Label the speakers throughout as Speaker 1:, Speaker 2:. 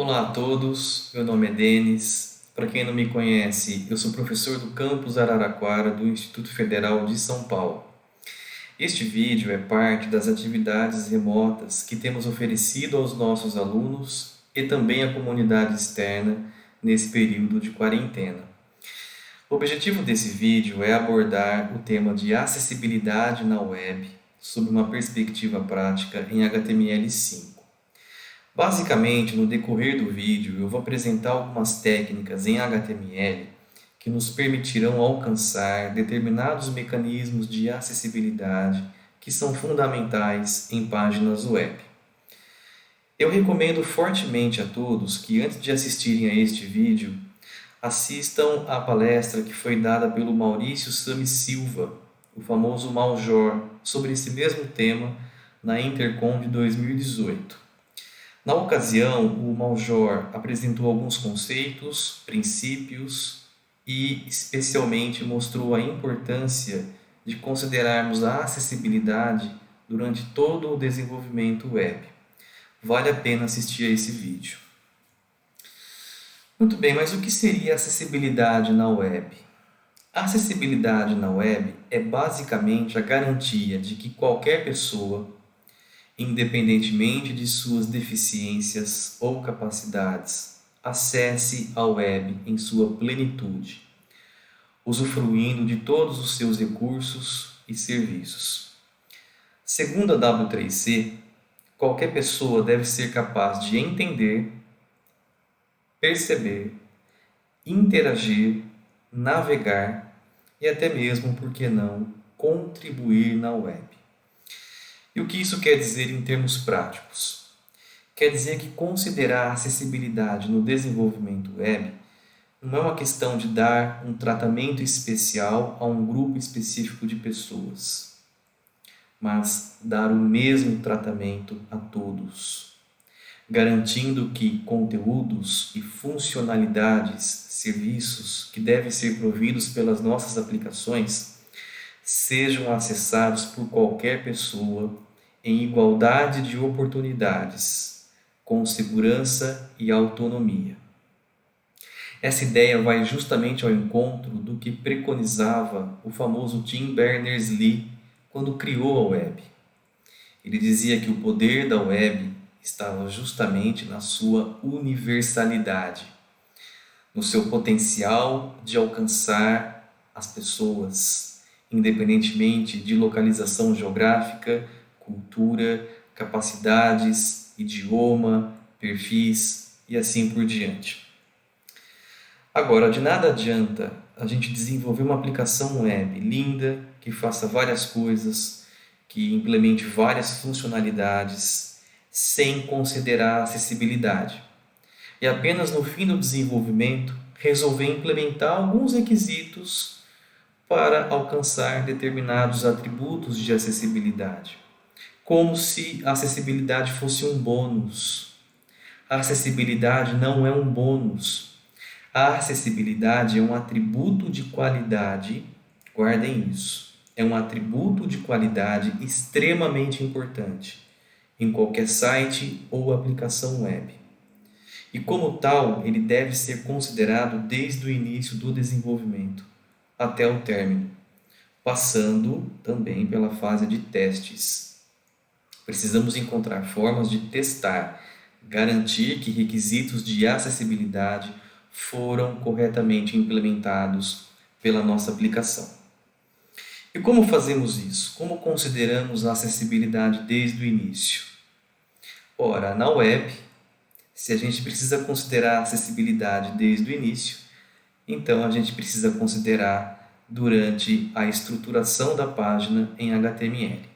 Speaker 1: Olá a todos, meu nome é Denis. Para quem não me conhece, eu sou professor do campus Araraquara do Instituto Federal de São Paulo. Este vídeo é parte das atividades remotas que temos oferecido aos nossos alunos e também à comunidade externa nesse período de quarentena. O objetivo desse vídeo é abordar o tema de acessibilidade na web sob uma perspectiva prática em HTML5. Basicamente, no decorrer do vídeo, eu vou apresentar algumas técnicas em HTML que nos permitirão alcançar determinados mecanismos de acessibilidade que são fundamentais em páginas web. Eu recomendo fortemente a todos que, antes de assistirem a este vídeo, assistam à palestra que foi dada pelo Maurício Sami Silva, o famoso Maljor, sobre esse mesmo tema na Intercom de 2018. Na ocasião, o Maljor apresentou alguns conceitos, princípios e, especialmente, mostrou a importância de considerarmos a acessibilidade durante todo o desenvolvimento web. Vale a pena assistir a esse vídeo. Muito bem, mas o que seria acessibilidade na web? A acessibilidade na web é basicamente a garantia de que qualquer pessoa, independentemente de suas deficiências ou capacidades, acesse a web em sua plenitude, usufruindo de todos os seus recursos e serviços. Segundo a W3C, qualquer pessoa deve ser capaz de entender, perceber, interagir, navegar e até mesmo, por que não, contribuir na web. E o que isso quer dizer em termos práticos? Quer dizer que considerar a acessibilidade no desenvolvimento web não é uma questão de dar um tratamento especial a um grupo específico de pessoas, mas dar o mesmo tratamento a todos, garantindo que conteúdos e funcionalidades, serviços que devem ser providos pelas nossas aplicações sejam acessados por qualquer pessoa em igualdade de oportunidades, com segurança e autonomia. Essa ideia vai justamente ao encontro do que preconizava o famoso Tim Berners-Lee quando criou a web. Ele dizia que o poder da web estava justamente na sua universalidade, no seu potencial de alcançar as pessoas, independentemente de localização geográfica, cultura, capacidades, idioma, perfis e assim por diante. Agora, de nada adianta a gente desenvolver uma aplicação web linda, que faça várias coisas, que implemente várias funcionalidades, sem considerar a acessibilidade. E apenas no fim do desenvolvimento resolver implementar alguns requisitos para alcançar determinados atributos de acessibilidade, como se a acessibilidade fosse um bônus. A acessibilidade não é um bônus. A acessibilidade é um atributo de qualidade, guardem isso, é um atributo de qualidade extremamente importante em qualquer site ou aplicação web. E como tal, ele deve ser considerado desde o início do desenvolvimento até o término, passando também pela fase de testes. Precisamos encontrar formas de testar, garantir que requisitos de acessibilidade foram corretamente implementados pela nossa aplicação. E como fazemos isso? Como consideramos a acessibilidade desde o início? Ora, na web, se a gente precisa considerar a acessibilidade desde o início, então a gente precisa considerar durante a estruturação da página em HTML.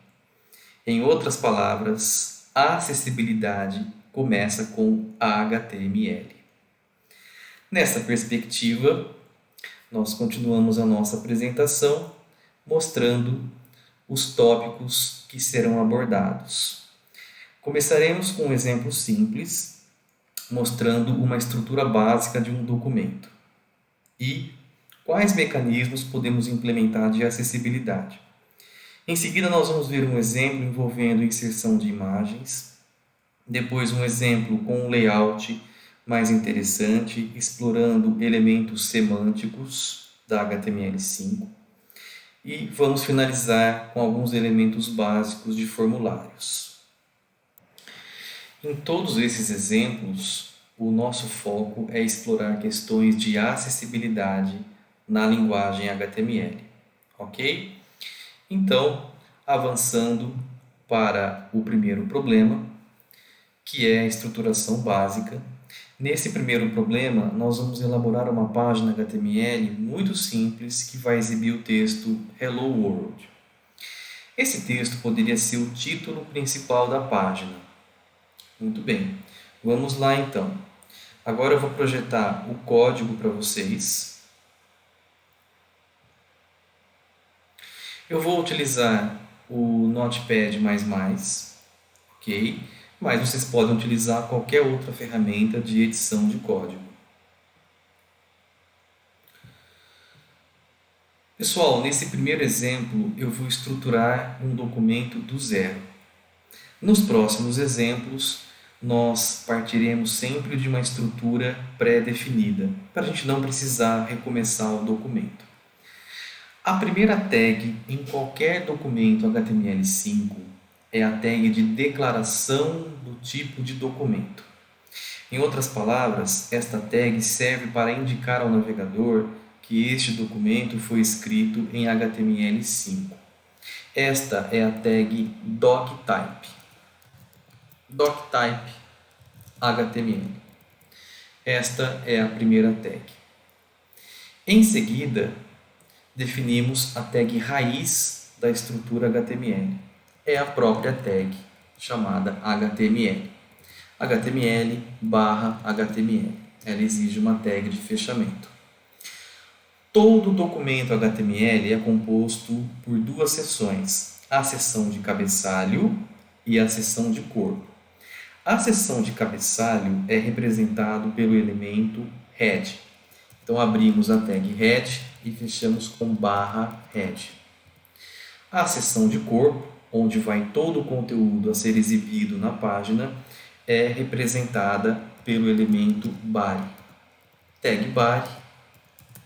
Speaker 1: Em outras palavras, a acessibilidade começa com HTML. Nessa perspectiva, nós continuamos a nossa apresentação mostrando os tópicos que serão abordados. Começaremos com um exemplo simples, mostrando uma estrutura básica de um documento e quais mecanismos podemos implementar de acessibilidade. Em seguida, nós vamos ver um exemplo envolvendo inserção de imagens, depois um exemplo com um layout mais interessante, explorando elementos semânticos da HTML5 e vamos finalizar com alguns elementos básicos de formulários. Em todos esses exemplos, o nosso foco é explorar questões de acessibilidade na linguagem HTML, ok? Então, avançando para o primeiro problema, que é a estruturação básica. Nesse primeiro problema, nós vamos elaborar uma página HTML muito simples que vai exibir o texto Hello World. Esse texto poderia ser o título principal da página. Muito bem, vamos lá então. Agora eu vou projetar o código para vocês. Eu vou utilizar o Notepad++, ok? Mas vocês podem utilizar qualquer outra ferramenta de edição de código. Pessoal, nesse primeiro exemplo eu vou estruturar um documento do zero. Nos próximos exemplos, nós partiremos sempre de uma estrutura pré-definida, para a gente não precisar recomeçar o documento. A primeira tag em qualquer documento HTML5 é a tag de declaração do tipo de documento. Em outras palavras, esta tag serve para indicar ao navegador que este documento foi escrito em HTML5. Esta é a tag doctype. Doctype HTML. Esta é a primeira tag. Em seguida, definimos a tag raiz da estrutura HTML. É a própria tag chamada HTML. HTML/HTML. Ela exige uma tag de fechamento. Todo documento HTML é composto por duas seções, a seção de cabeçalho e a seção de corpo. A seção de cabeçalho é representado pelo elemento head. Então abrimos a tag head e fechamos com /head. A seção de corpo, onde vai todo o conteúdo a ser exibido na página, é representada pelo elemento body. Tag body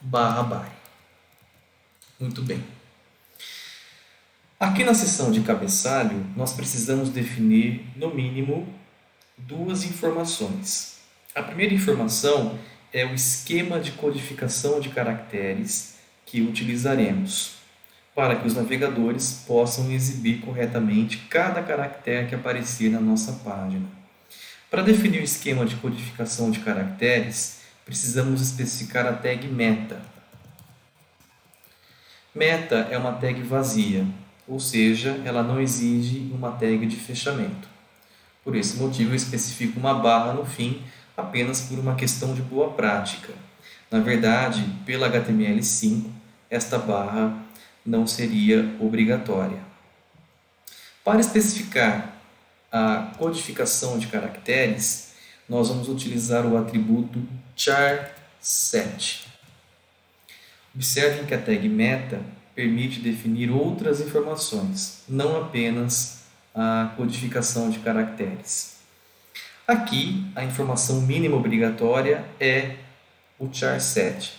Speaker 1: /body. Muito bem. Aqui na seção de cabeçalho, nós precisamos definir, no mínimo, duas informações. A primeira informação é o esquema de codificação de caracteres que utilizaremos para que os navegadores possam exibir corretamente cada caractere que aparecer na nossa página. Para definir o esquema de codificação de caracteres, precisamos especificar a tag meta. Meta é uma tag vazia, ou seja, ela não exige uma tag de fechamento. Por esse motivo, eu especifico uma barra no fim apenas por uma questão de boa prática. Na verdade, pela HTML5, esta barra não seria obrigatória. Para especificar a codificação de caracteres, nós vamos utilizar o atributo char_set. Observem que a tag meta permite definir outras informações, não apenas a codificação de caracteres. Aqui, a informação mínima obrigatória é o char_set.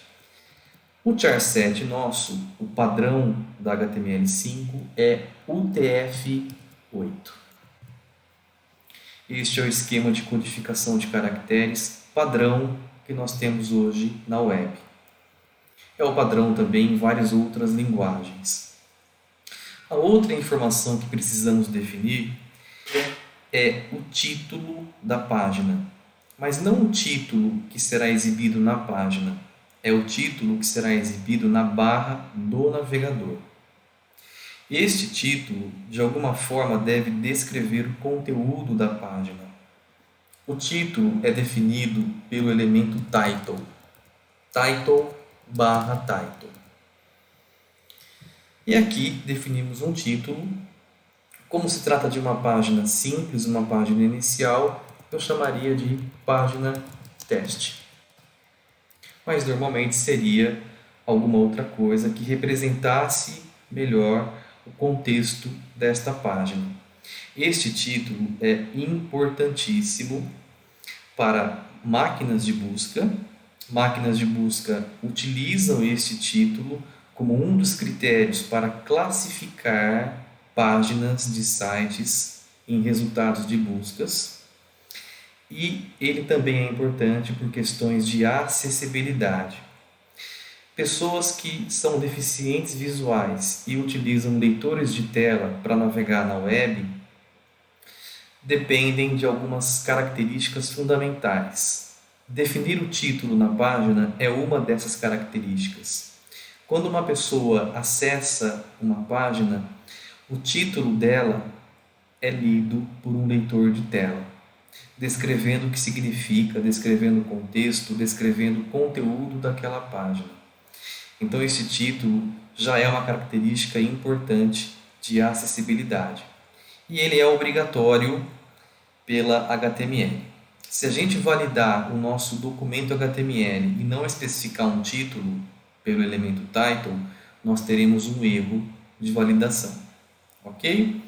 Speaker 1: O char_set nosso, o padrão da HTML5, é UTF-8. Este é o esquema de codificação de caracteres padrão que nós temos hoje na web. É o padrão também em várias outras linguagens. A outra informação que precisamos definir é o título da página, mas não o título que será exibido na página, é o título que será exibido na barra do navegador. Este título, de alguma forma, deve descrever o conteúdo da página. O título é definido pelo elemento title. Title/title. E aqui definimos um título. Como se trata de uma página simples, uma página inicial, eu chamaria de página teste. Mas normalmente seria alguma outra coisa que representasse melhor o contexto desta página. Este título é importantíssimo para máquinas de busca. Máquinas de busca utilizam este título como um dos critérios para classificar páginas de sites em resultados de buscas. E ele também é importante por questões de acessibilidade. Pessoas que são deficientes visuais e utilizam leitores de tela para navegar na web dependem de algumas características fundamentais. Definir o título na página é uma dessas características. Quando uma pessoa acessa uma página, o título dela é lido por um leitor de tela, descrevendo o que significa, descrevendo o contexto, descrevendo o conteúdo daquela página. Então, esse título já é uma característica importante de acessibilidade. E ele é obrigatório pela HTML. Se a gente validar o nosso documento HTML e não especificar um título pelo elemento title, nós teremos um erro de validação. Ok?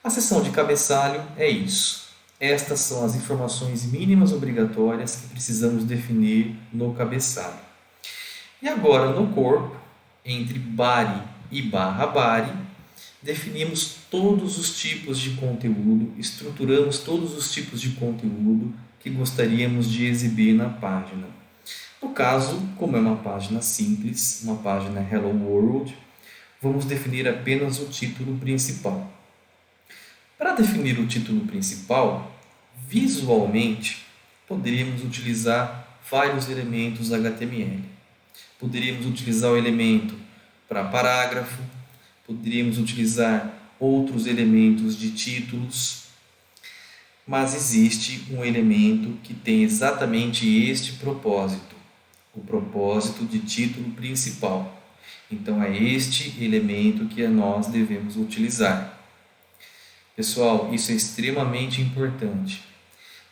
Speaker 1: A seção de cabeçalho é isso. Estas são as informações mínimas obrigatórias que precisamos definir no cabeçalho. E agora, no corpo, entre body e barra body, definimos todos os tipos de conteúdo, estruturamos todos os tipos de conteúdo que gostaríamos de exibir na página. No caso, como é uma página simples, uma página Hello World, vamos definir apenas o título principal. Para definir o título principal, visualmente, poderíamos utilizar vários elementos HTML. Poderíamos utilizar o elemento para parágrafo, poderíamos utilizar outros elementos de títulos, mas existe um elemento que tem exatamente este propósito, o propósito de título principal. Então é este elemento que nós devemos utilizar. Pessoal, isso é extremamente importante.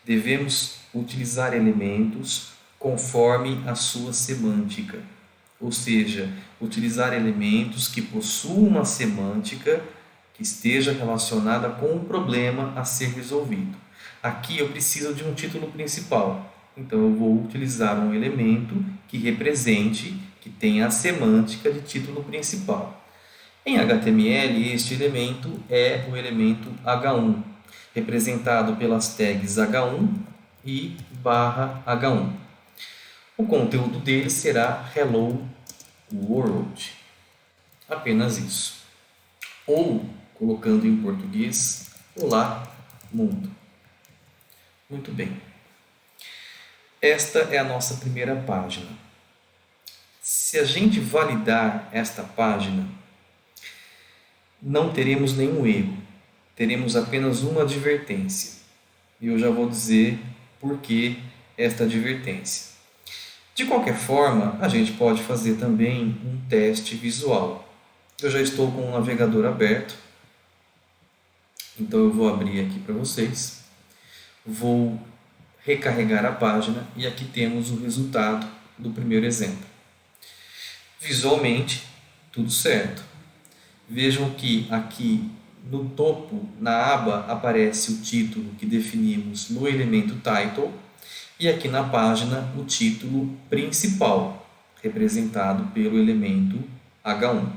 Speaker 1: Devemos utilizar elementos conforme a sua semântica, ou seja, utilizar elementos que possuam uma semântica que esteja relacionada com um problema a ser resolvido. Aqui eu preciso de um título principal, então eu vou utilizar um elemento que represente, que tenha a semântica de título principal. Em HTML, este elemento é o elemento H1, representado pelas tags H1 e barra H1. O conteúdo dele será Hello World. Apenas isso. Ou, colocando em português, Olá Mundo. Muito bem. Esta é a nossa primeira página. Se a gente validar esta página, não teremos nenhum erro. Teremos apenas uma advertência. E eu já vou dizer por que esta advertência. De qualquer forma, a gente pode fazer também um teste visual. Eu já estou com o navegador aberto, então eu vou abrir aqui para vocês. Vou recarregar a página e aqui temos o resultado do primeiro exemplo. Visualmente, tudo certo. Vejam que aqui no topo, na aba, aparece o título que definimos no elemento title e aqui na página o título principal, representado pelo elemento H1.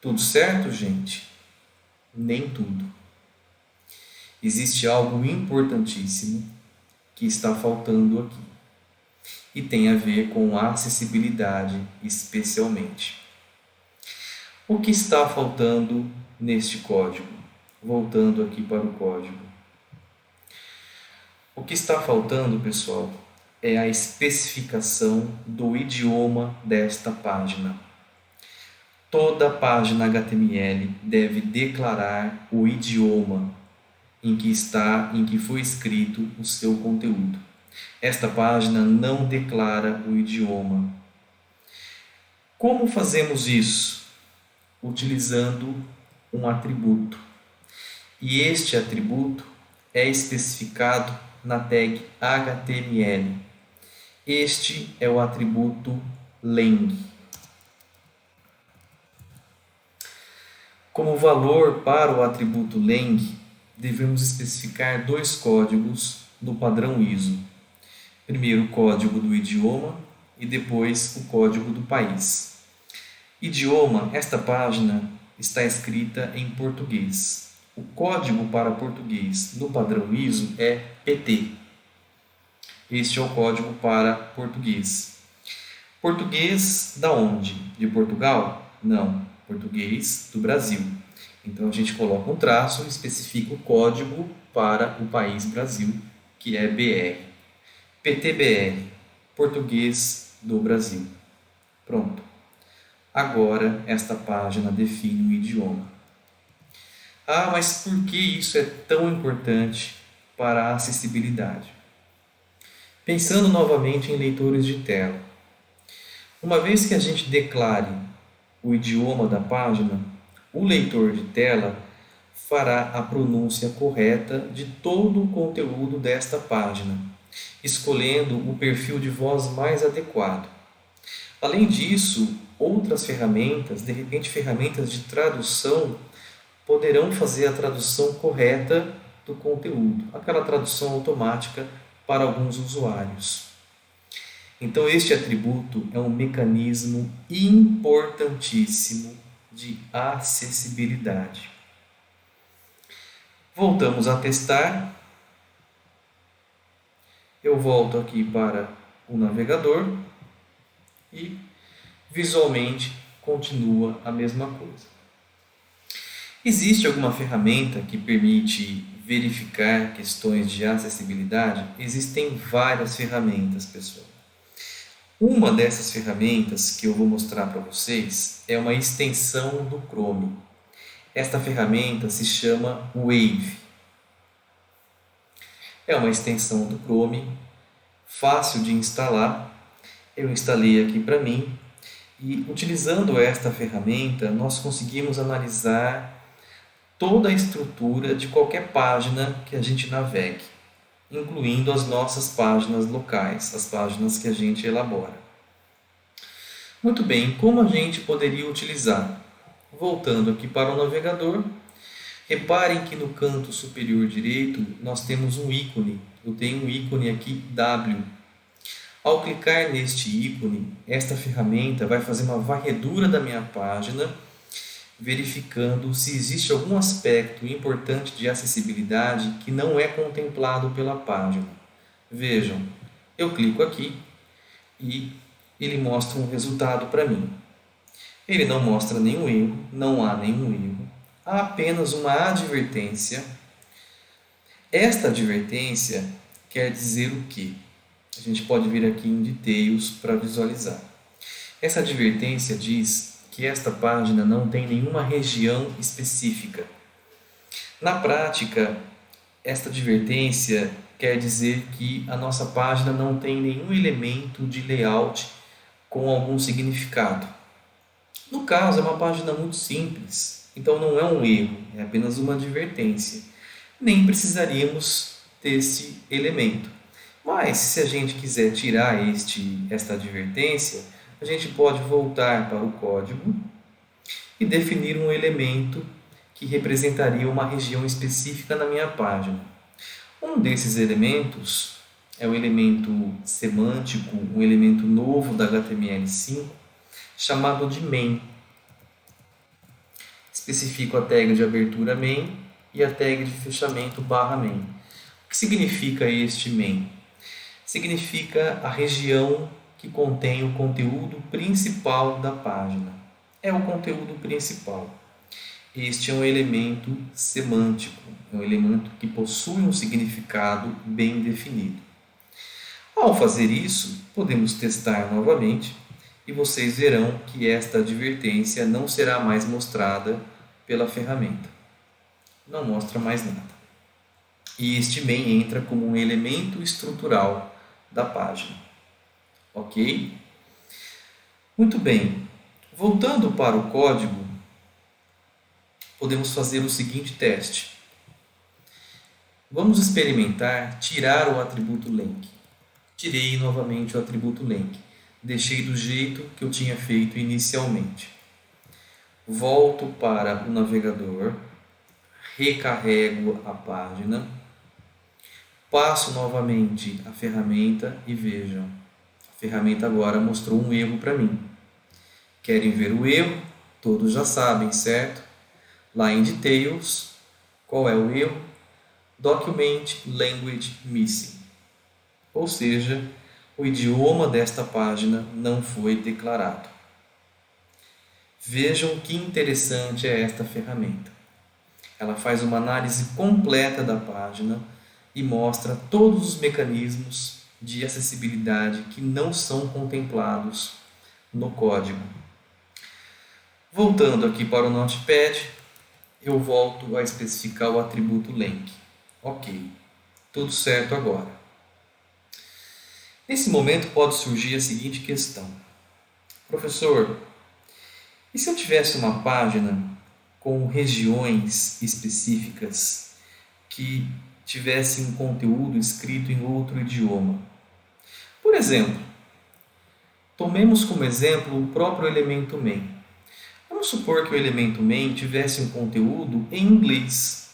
Speaker 1: Tudo certo, gente? Nem tudo. Existe algo importantíssimo que está faltando aqui e tem a ver com a acessibilidade especialmente. O que está faltando neste código? Voltando aqui para o código. O que está faltando, pessoal, é a especificação do idioma desta página. Toda página HTML deve declarar o idioma em que foi escrito o seu conteúdo. Esta página não declara o idioma. Como fazemos isso? Utilizando um atributo. E este atributo é especificado na tag HTML. Este é o atributo len. Como valor para o atributo len, devemos especificar dois códigos no padrão ISO. Primeiro o código do idioma e depois o código do país. Idioma, esta página está escrita em português. O código para português no padrão ISO é PT. Este é o código para português. Português da onde? De Portugal? Não, português do Brasil. Então a gente coloca um traço e especifica o código para o país Brasil, que é BR. PTBR, português do Brasil. Pronto. Agora esta página define o idioma. Ah, mas por que isso é tão importante para a acessibilidade? Pensando novamente em leitores de tela. Uma vez que a gente declare o idioma da página, o leitor de tela fará a pronúncia correta de todo o conteúdo desta página, escolhendo o perfil de voz mais adequado. Além disso, outras ferramentas, de repente ferramentas de tradução, poderão fazer a tradução correta do conteúdo, aquela tradução automática para alguns usuários. Então, este atributo é um mecanismo importantíssimo de acessibilidade. Voltamos a testar. Eu volto aqui para o navegador e visualmente continua a mesma coisa. Existe alguma ferramenta que permite verificar questões de acessibilidade? Existem várias ferramentas, pessoal. Uma dessas ferramentas que eu vou mostrar para vocês é uma extensão do Chrome. Esta ferramenta se chama Wave. É uma extensão do Chrome, fácil de instalar. Eu instalei aqui para mim e, utilizando esta ferramenta, nós conseguimos analisar toda a estrutura de qualquer página que a gente navegue, incluindo as nossas páginas locais, as páginas que a gente elabora. Muito bem, como a gente poderia utilizar? Voltando aqui para o navegador, reparem que no canto superior direito nós temos um ícone. Eu tenho um ícone aqui W. Ao clicar neste ícone, esta ferramenta vai fazer uma varredura da minha página, verificando se existe algum aspecto importante de acessibilidade que não é contemplado pela página. Vejam, eu clico aqui e ele mostra um resultado para mim. Ele não mostra nenhum erro, não há nenhum erro, há apenas uma advertência. Esta advertência quer dizer o quê? A gente pode vir aqui em Details para visualizar. Essa advertência diz que esta página não tem nenhuma região específica. Na prática, esta advertência quer dizer que a nossa página não tem nenhum elemento de layout com algum significado. No caso, é uma página muito simples, então não é um erro, é apenas uma advertência. Nem precisaríamos desse elemento. Mas, se a gente quiser tirar esta advertência, a gente pode voltar para o código e definir um elemento que representaria uma região específica na minha página. Um desses elementos é o elemento semântico, um elemento novo da HTML5, chamado de main. Especifico a tag de abertura main e a tag de fechamento /main. O que significa este main? Significa a região que contém o conteúdo principal da página. É o conteúdo principal. Este é um elemento semântico, é um elemento que possui um significado bem definido. Ao fazer isso, podemos testar novamente e vocês verão que esta advertência não será mais mostrada pela ferramenta. Não mostra mais nada. E este main entra como um elemento estrutural da página. Ok? Muito bem. Voltando para o código, podemos fazer o seguinte teste. Vamos experimentar tirar o atributo link. Tirei novamente o atributo link. Deixei do jeito que eu tinha feito inicialmente. Volto para o navegador, recarrego a página, Passo novamente a ferramenta e vejam, a ferramenta agora mostrou um erro para mim. Querem ver o erro? Todos já sabem, certo? Lá em Details, qual é o erro? Document Language Missing. Ou seja, o idioma desta página não foi declarado. Vejam que interessante é esta ferramenta. Ela faz uma análise completa da página e mostra todos os mecanismos de acessibilidade que não são contemplados no código. Voltando aqui para o Notepad, eu volto a especificar o atributo Lang. Ok, tudo certo agora. Nesse momento pode surgir a seguinte questão. Professor, e se eu tivesse uma página com regiões específicas que tivessem um conteúdo escrito em outro idioma? Por exemplo, tomemos como exemplo o próprio elemento main. Vamos supor que o elemento main tivesse um conteúdo em inglês.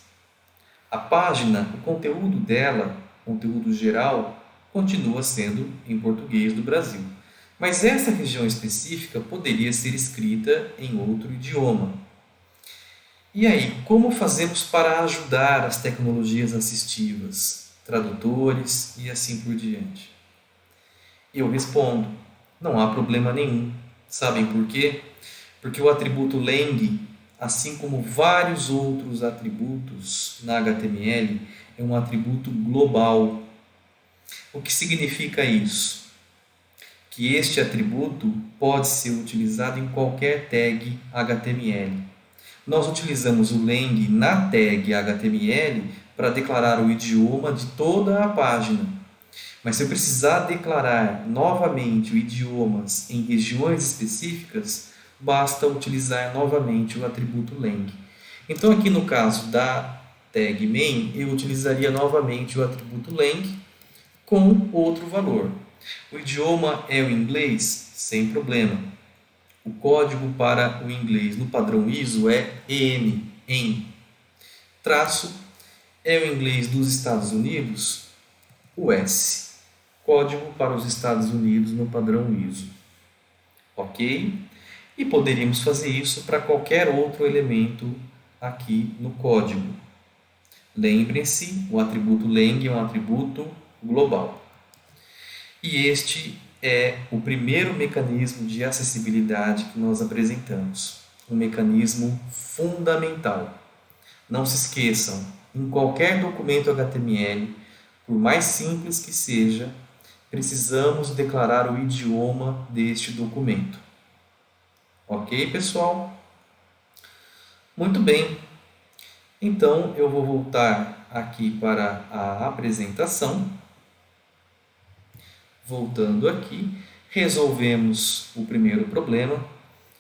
Speaker 1: A página, o conteúdo dela, conteúdo geral, continua sendo em português do Brasil. Mas essa região específica poderia ser escrita em outro idioma. E aí, como fazemos para ajudar as tecnologias assistivas, tradutores e assim por diante? Eu respondo, não há problema nenhum. Sabem por quê? Porque o atributo lang, assim como vários outros atributos na HTML, é um atributo global. O que significa isso? Que este atributo pode ser utilizado em qualquer tag HTML. Nós utilizamos o lang na tag HTML para declarar o idioma de toda a página. Mas se eu precisar declarar novamente o idiomas em regiões específicas, basta utilizar novamente o atributo lang. Então aqui no caso da tag main, eu utilizaria novamente o atributo lang com outro valor. O idioma é o inglês? Sem problema. O código para o inglês no padrão ISO é EN, em. Traço é o inglês dos Estados Unidos? US. Código para os Estados Unidos no padrão ISO. Ok? E poderíamos fazer isso para qualquer outro elemento aqui no código. Lembrem-se, o atributo lang é um atributo global. E este é o primeiro mecanismo de acessibilidade que nós apresentamos. Um mecanismo fundamental. Não se esqueçam, em qualquer documento HTML, por mais simples que seja, precisamos declarar o idioma deste documento. Ok, pessoal? Muito bem. Então, eu vou voltar aqui para a apresentação. Voltando aqui, resolvemos o primeiro problema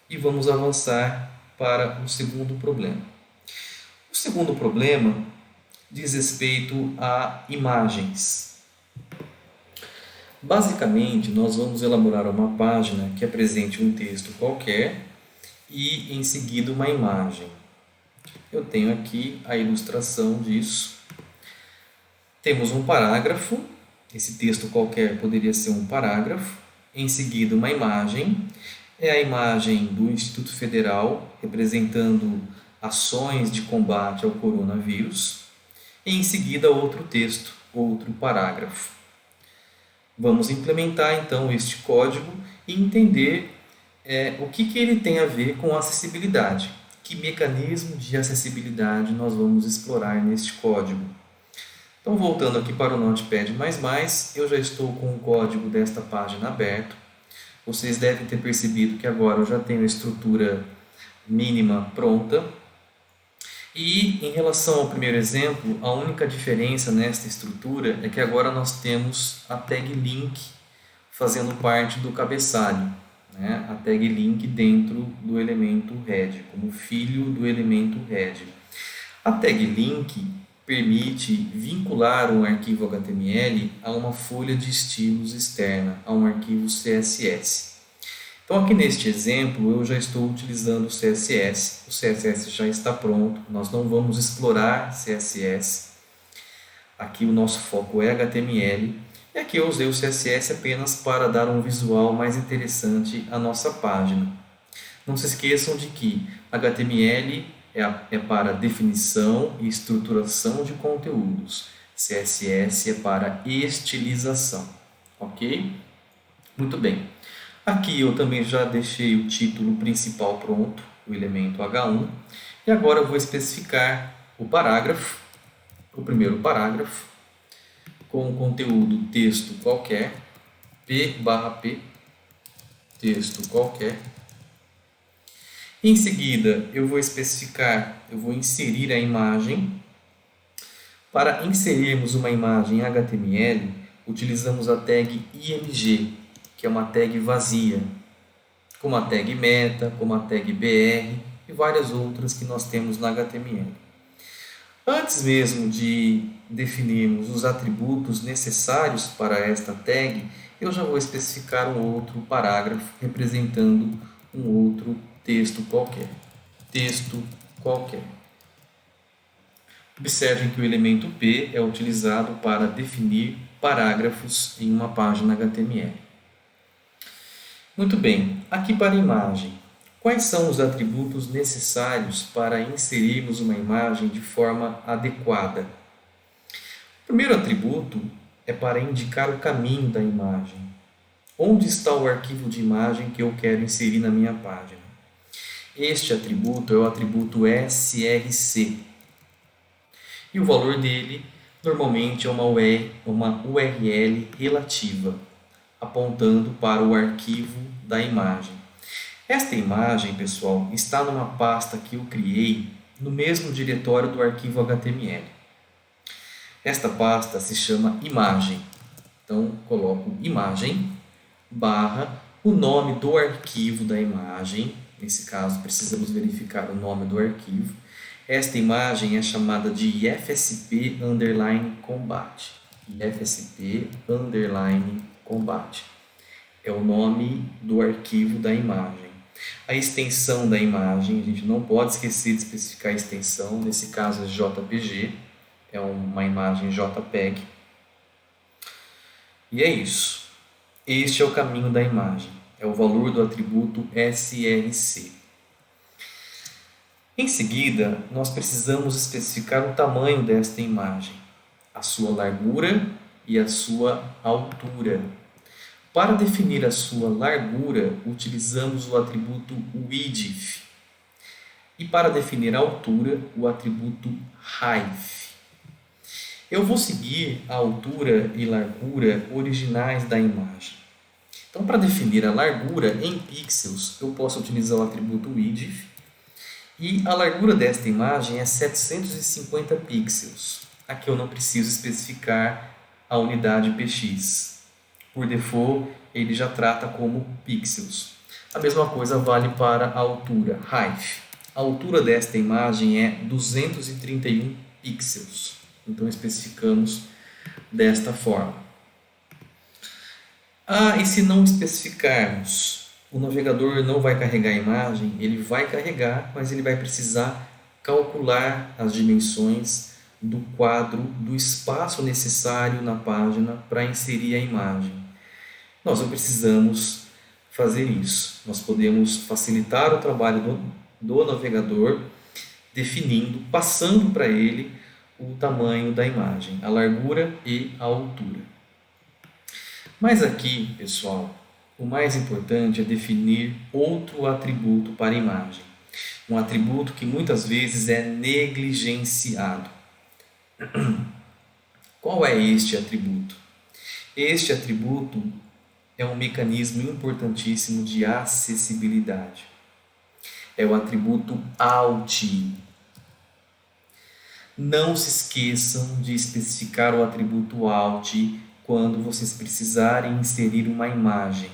Speaker 1: e vamos avançar para o segundo problema. O segundo problema diz respeito a imagens. Basicamente, nós vamos elaborar uma página que apresente um texto qualquer e, em seguida, uma imagem. Eu tenho aqui a ilustração disso. Temos um parágrafo. Esse texto qualquer poderia ser um parágrafo. Em seguida, uma imagem. É a imagem do Instituto Federal, representando ações de combate ao coronavírus. E em seguida, outro texto, outro parágrafo. Vamos implementar então este código e entender o que ele tem a ver com acessibilidade. Que mecanismo de acessibilidade nós vamos explorar neste código. Então, voltando aqui para o Notepad++, eu já estou com o código desta página aberto. Vocês devem ter percebido que agora eu já tenho a estrutura mínima pronta. E em relação ao primeiro exemplo, a única diferença nesta estrutura é que agora nós temos a tag link fazendo parte do cabeçalho, né? A tag link dentro do elemento head, como filho do elemento head. A tag link permite vincular um arquivo HTML a uma folha de estilos externa, a um arquivo CSS. Então, aqui neste exemplo, eu já estou utilizando o CSS já está pronto, nós não vamos explorar CSS. Aqui o nosso foco é HTML e aqui eu usei o CSS apenas para dar um visual mais interessante à nossa página. Não se esqueçam de que HTML é para definição e estruturação de conteúdos. CSS é para estilização, ok? Muito bem. Aqui eu também já deixei o título principal pronto, o elemento H1. E agora eu vou especificar o parágrafo, o primeiro parágrafo, com o conteúdo texto qualquer, P/P, texto qualquer. Em seguida, eu vou especificar, eu vou inserir a imagem. Para inserirmos uma imagem em HTML, utilizamos a tag img, que é uma tag vazia, como a tag meta, como a tag br e várias outras que nós temos na HTML. Antes mesmo de definirmos os atributos necessários para esta tag, eu já vou especificar um outro parágrafo representando um outro texto qualquer. Texto qualquer. Observem que o elemento P é utilizado para definir parágrafos em uma página HTML. Muito bem, aqui para a imagem. Quais são os atributos necessários para inserirmos uma imagem de forma adequada? O primeiro atributo é para indicar o caminho da imagem. Onde está o arquivo de imagem que eu quero inserir na minha página? Este atributo é o atributo src. E o valor dele normalmente é uma URL relativa, apontando para o arquivo da imagem. Esta imagem, pessoal, está numa pasta que eu criei no mesmo diretório do arquivo HTML. Esta pasta se chama imagem. Então, coloco imagem barra o nome do arquivo da imagem. Nesse caso, precisamos verificar o nome do arquivo. Esta imagem é chamada de ifsp_combat. ifsp_combat é o nome do arquivo da imagem. A extensão da imagem, a gente não pode esquecer de especificar a extensão, nesse caso é JPG, é uma imagem JPEG. E é isso. Este é o caminho da imagem, é o valor do atributo src. Em seguida, nós precisamos especificar o tamanho desta imagem, a sua largura e a sua altura. Para definir a sua largura, utilizamos o atributo width. E para definir a altura, o atributo height. Eu vou seguir a altura e largura originais da imagem. Então, para definir a largura em pixels, eu posso utilizar o atributo width. E a largura desta imagem é 750 pixels. Aqui eu não preciso especificar a unidade px. Por default, ele já trata como pixels. A mesma coisa vale para a altura, height. A altura desta imagem é 231 pixels. Então, especificamos desta forma. E se não especificarmos? O navegador não vai carregar a imagem, ele vai carregar, mas ele vai precisar calcular as dimensões do quadro, do espaço necessário na página para inserir a imagem. Nós não precisamos fazer isso. Nós podemos facilitar o trabalho do navegador, definindo, passando para ele o tamanho da imagem, a largura e a altura. Mas aqui, pessoal, o mais importante é definir outro atributo para a imagem. Um atributo que muitas vezes é negligenciado. Qual é este atributo? Este atributo é um mecanismo importantíssimo de acessibilidade. É o atributo alt. Não se esqueçam de especificar o atributo alt quando vocês precisarem inserir uma imagem.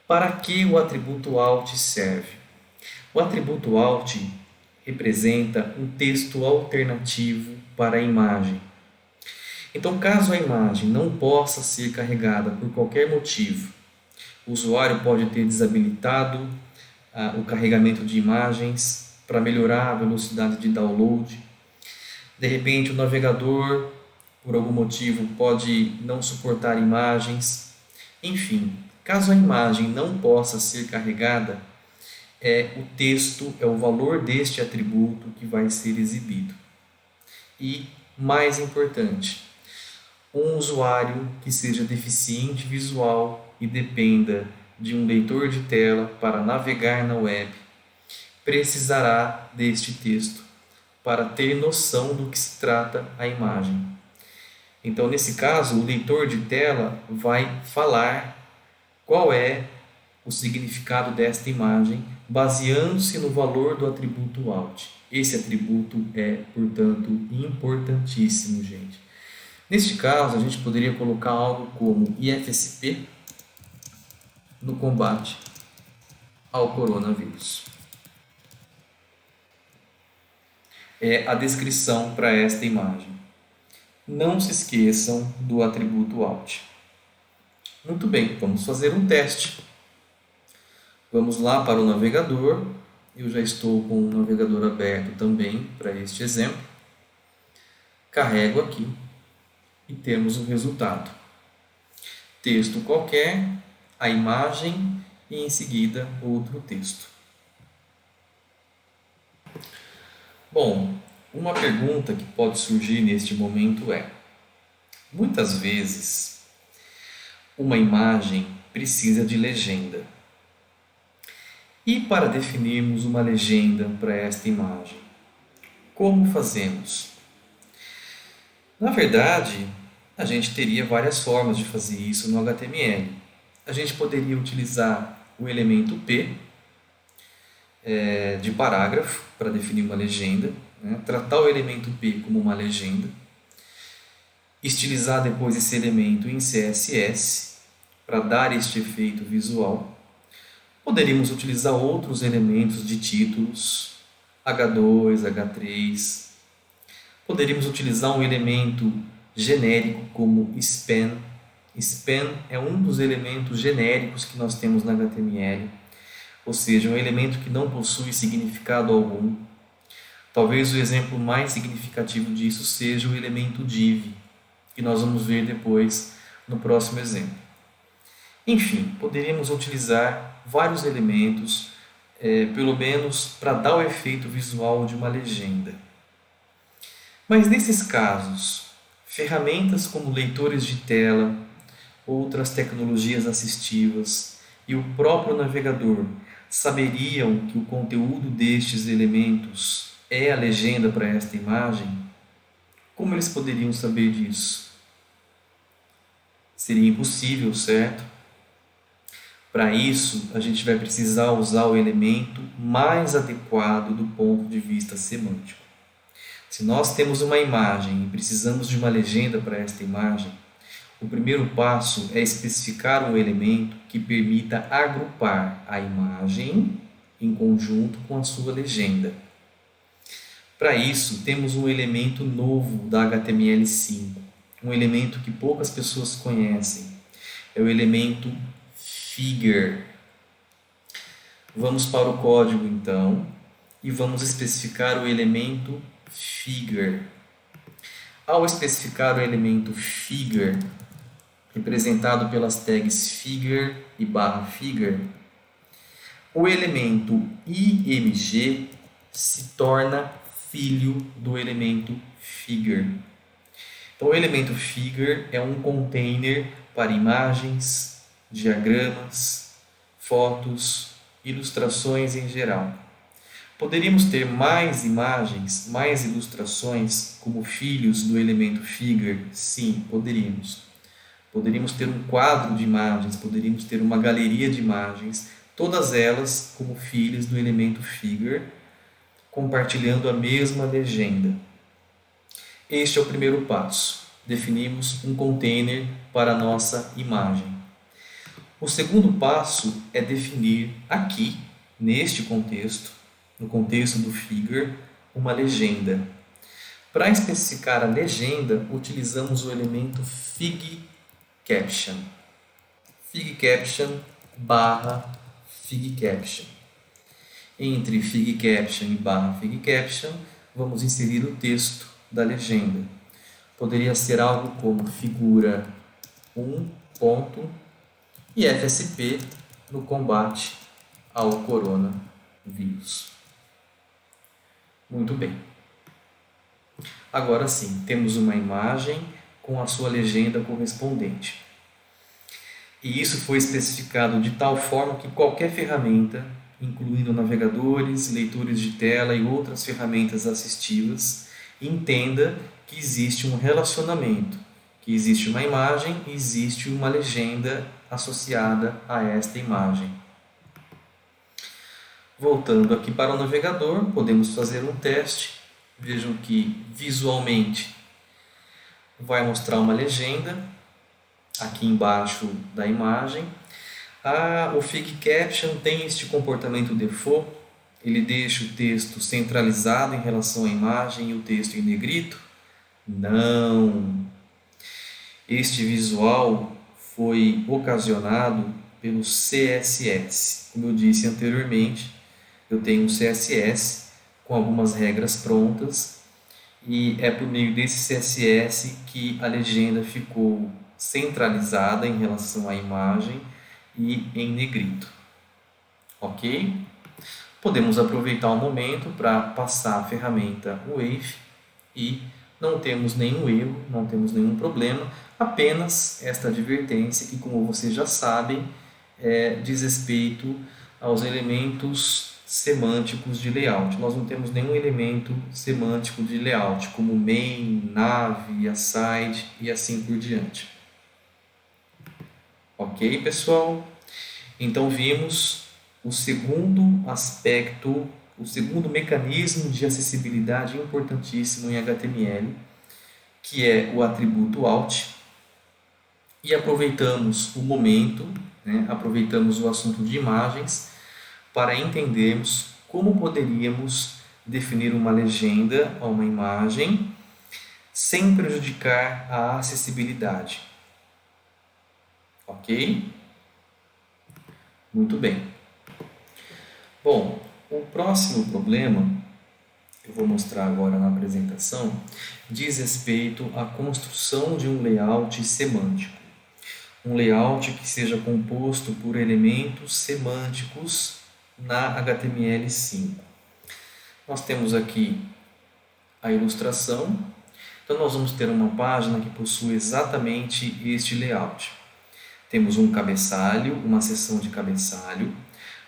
Speaker 1: Para que o atributo alt serve? O atributo alt representa um texto alternativo para a imagem. Então, caso a imagem não possa ser carregada por qualquer motivo, o usuário pode ter desabilitado o carregamento de imagens para melhorar a velocidade de download. De repente, o navegador, por algum motivo, pode não suportar imagens. Enfim, caso a imagem não possa ser carregada, é o texto, é o valor deste atributo que vai ser exibido. E, mais importante, um usuário que seja deficiente visual e dependa de um leitor de tela para navegar na web precisará deste texto para ter noção do que se trata a imagem. Então, nesse caso, o leitor de tela vai falar qual é o significado desta imagem, baseando-se no valor do atributo alt. Esse atributo é, portanto, importantíssimo, gente. Neste caso, a gente poderia colocar algo como IFSP no combate ao coronavírus. É a descrição para esta imagem. Não se esqueçam do atributo alt. Muito bem, vamos fazer um teste. Vamos lá para o navegador. Eu já estou com o navegador aberto também para este exemplo. Carrego aqui e temos o resultado. Texto qualquer, a imagem e em seguida outro texto. Bom, uma pergunta que pode surgir neste momento é: muitas vezes uma imagem precisa de legenda. E para definirmos uma legenda para esta imagem, como fazemos? Na verdade, a gente teria várias formas de fazer isso no HTML. A gente poderia utilizar o elemento P de parágrafo para definir uma legenda, né? Tratar o elemento P como uma legenda, estilizar depois esse elemento em CSS para dar este efeito visual. Poderíamos utilizar outros elementos de títulos, H2, H3. Poderíamos utilizar um elemento genérico como span. Span é um dos elementos genéricos que nós temos na HTML, ou seja, um elemento que não possui significado algum. Talvez o exemplo mais significativo disso seja o elemento div, que nós vamos ver depois no próximo exemplo. Enfim, poderíamos utilizar vários elementos, pelo menos para dar o efeito visual de uma legenda. Mas nesses casos, ferramentas como leitores de tela, outras tecnologias assistivas e o próprio navegador saberiam que o conteúdo destes elementos é a legenda para esta imagem? Como eles poderiam saber disso? Seria impossível, certo? Para isso, a gente vai precisar usar o elemento mais adequado do ponto de vista semântico. Se nós temos uma imagem e precisamos de uma legenda para esta imagem, o primeiro passo é especificar um elemento que permita agrupar a imagem em conjunto com a sua legenda. Para isso, temos um elemento novo da HTML5, um elemento que poucas pessoas conhecem. É o elemento figure. Vamos para o código então e vamos especificar o elemento figure. Ao especificar o elemento figure, representado pelas tags figure e /figure, o elemento img se torna filho do elemento figure. Então, o elemento figure é um container para imagens, diagramas, fotos, ilustrações em geral. Poderíamos ter mais imagens, mais ilustrações como filhos do elemento figure? Sim, poderíamos. Poderíamos ter um quadro de imagens, poderíamos ter uma galeria de imagens, todas elas como filhos do elemento figure, compartilhando a mesma legenda. Este é o primeiro passo. Definimos um container para a nossa imagem. O segundo passo é definir aqui, neste contexto, no contexto do figure, uma legenda. Para especificar a legenda, utilizamos o elemento figCaption. figCaption / figCaption. Entre figCaption e /figCaption, vamos inserir o texto da legenda. Poderia ser algo como figura 1 ponto e FSP no combate ao coronavírus. Muito bem. Agora sim, temos uma imagem com a sua legenda correspondente. E isso foi especificado de tal forma que qualquer ferramenta, incluindo navegadores, leitores de tela e outras ferramentas assistivas, entenda que existe um relacionamento, que existe uma imagem e existe uma legenda associada a esta imagem. Voltando aqui para o navegador, podemos fazer um teste. Vejam que visualmente vai mostrar uma legenda aqui embaixo da imagem. O Fig Caption tem este comportamento default, ele deixa o texto centralizado em relação à imagem e o texto em negrito? Não! Este visual foi ocasionado pelo CSS. Como eu disse anteriormente, eu tenho um CSS com algumas regras prontas e é por meio desse CSS que a legenda ficou centralizada em relação à imagem e em negrito. Ok? Podemos aproveitar o momento para passar a ferramenta Wave e não temos nenhum erro, não temos nenhum problema, apenas esta advertência que, como vocês já sabem, diz respeito aos elementos semânticos de layout. Nós não temos nenhum elemento semântico de layout, como main, nav, aside e assim por diante. Ok, pessoal? Então vimos o segundo aspecto, o segundo mecanismo de acessibilidade importantíssimo em HTML, que é o atributo alt. E aproveitamos o momento, aproveitamos o assunto de imagens para entendermos como poderíamos definir uma legenda a uma imagem sem prejudicar a acessibilidade. Ok? Muito bem. Bom, o próximo problema, que eu vou mostrar agora na apresentação, diz respeito à construção de um layout semântico. Um layout que seja composto por elementos semânticos na HTML5. Nós temos aqui a ilustração. Então, nós vamos ter uma página que possui exatamente este layout. Temos um cabeçalho, uma seção de cabeçalho.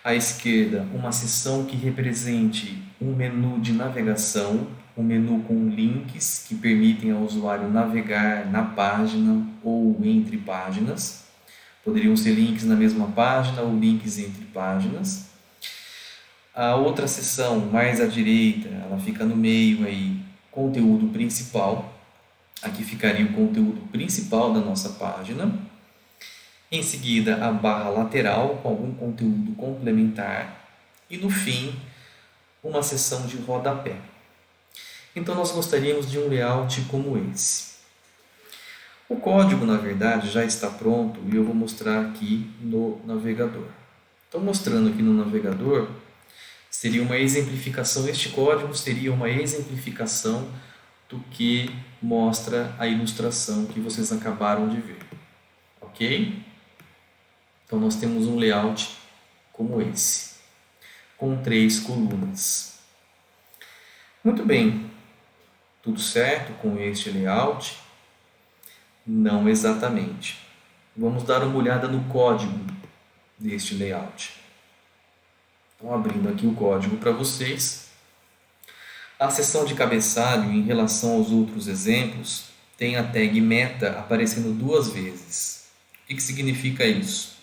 Speaker 1: À esquerda, uma seção que represente um menu de navegação, um menu com links que permitem ao usuário navegar na página ou entre páginas. Poderiam ser links na mesma página ou links entre páginas. A outra seção, mais à direita, ela fica no meio aí, conteúdo principal. Aqui ficaria o conteúdo principal da nossa página. Em seguida, a barra lateral com algum conteúdo complementar. E no fim, uma seção de rodapé. Então, nós gostaríamos de um layout como esse. O código, na verdade, já está pronto e eu vou mostrar aqui no navegador. Então, mostrando aqui no navegador, seria uma exemplificação, este código seria uma exemplificação do que mostra a ilustração que vocês acabaram de ver. Ok? Então, nós temos um layout como esse, com 3 colunas. Muito bem, tudo certo com este layout? Não exatamente. Vamos dar uma olhada no código deste layout. Então, abrindo aqui o código para vocês. A seção de cabeçalho, em relação aos outros exemplos, tem a tag meta aparecendo 2 vezes. O que significa isso?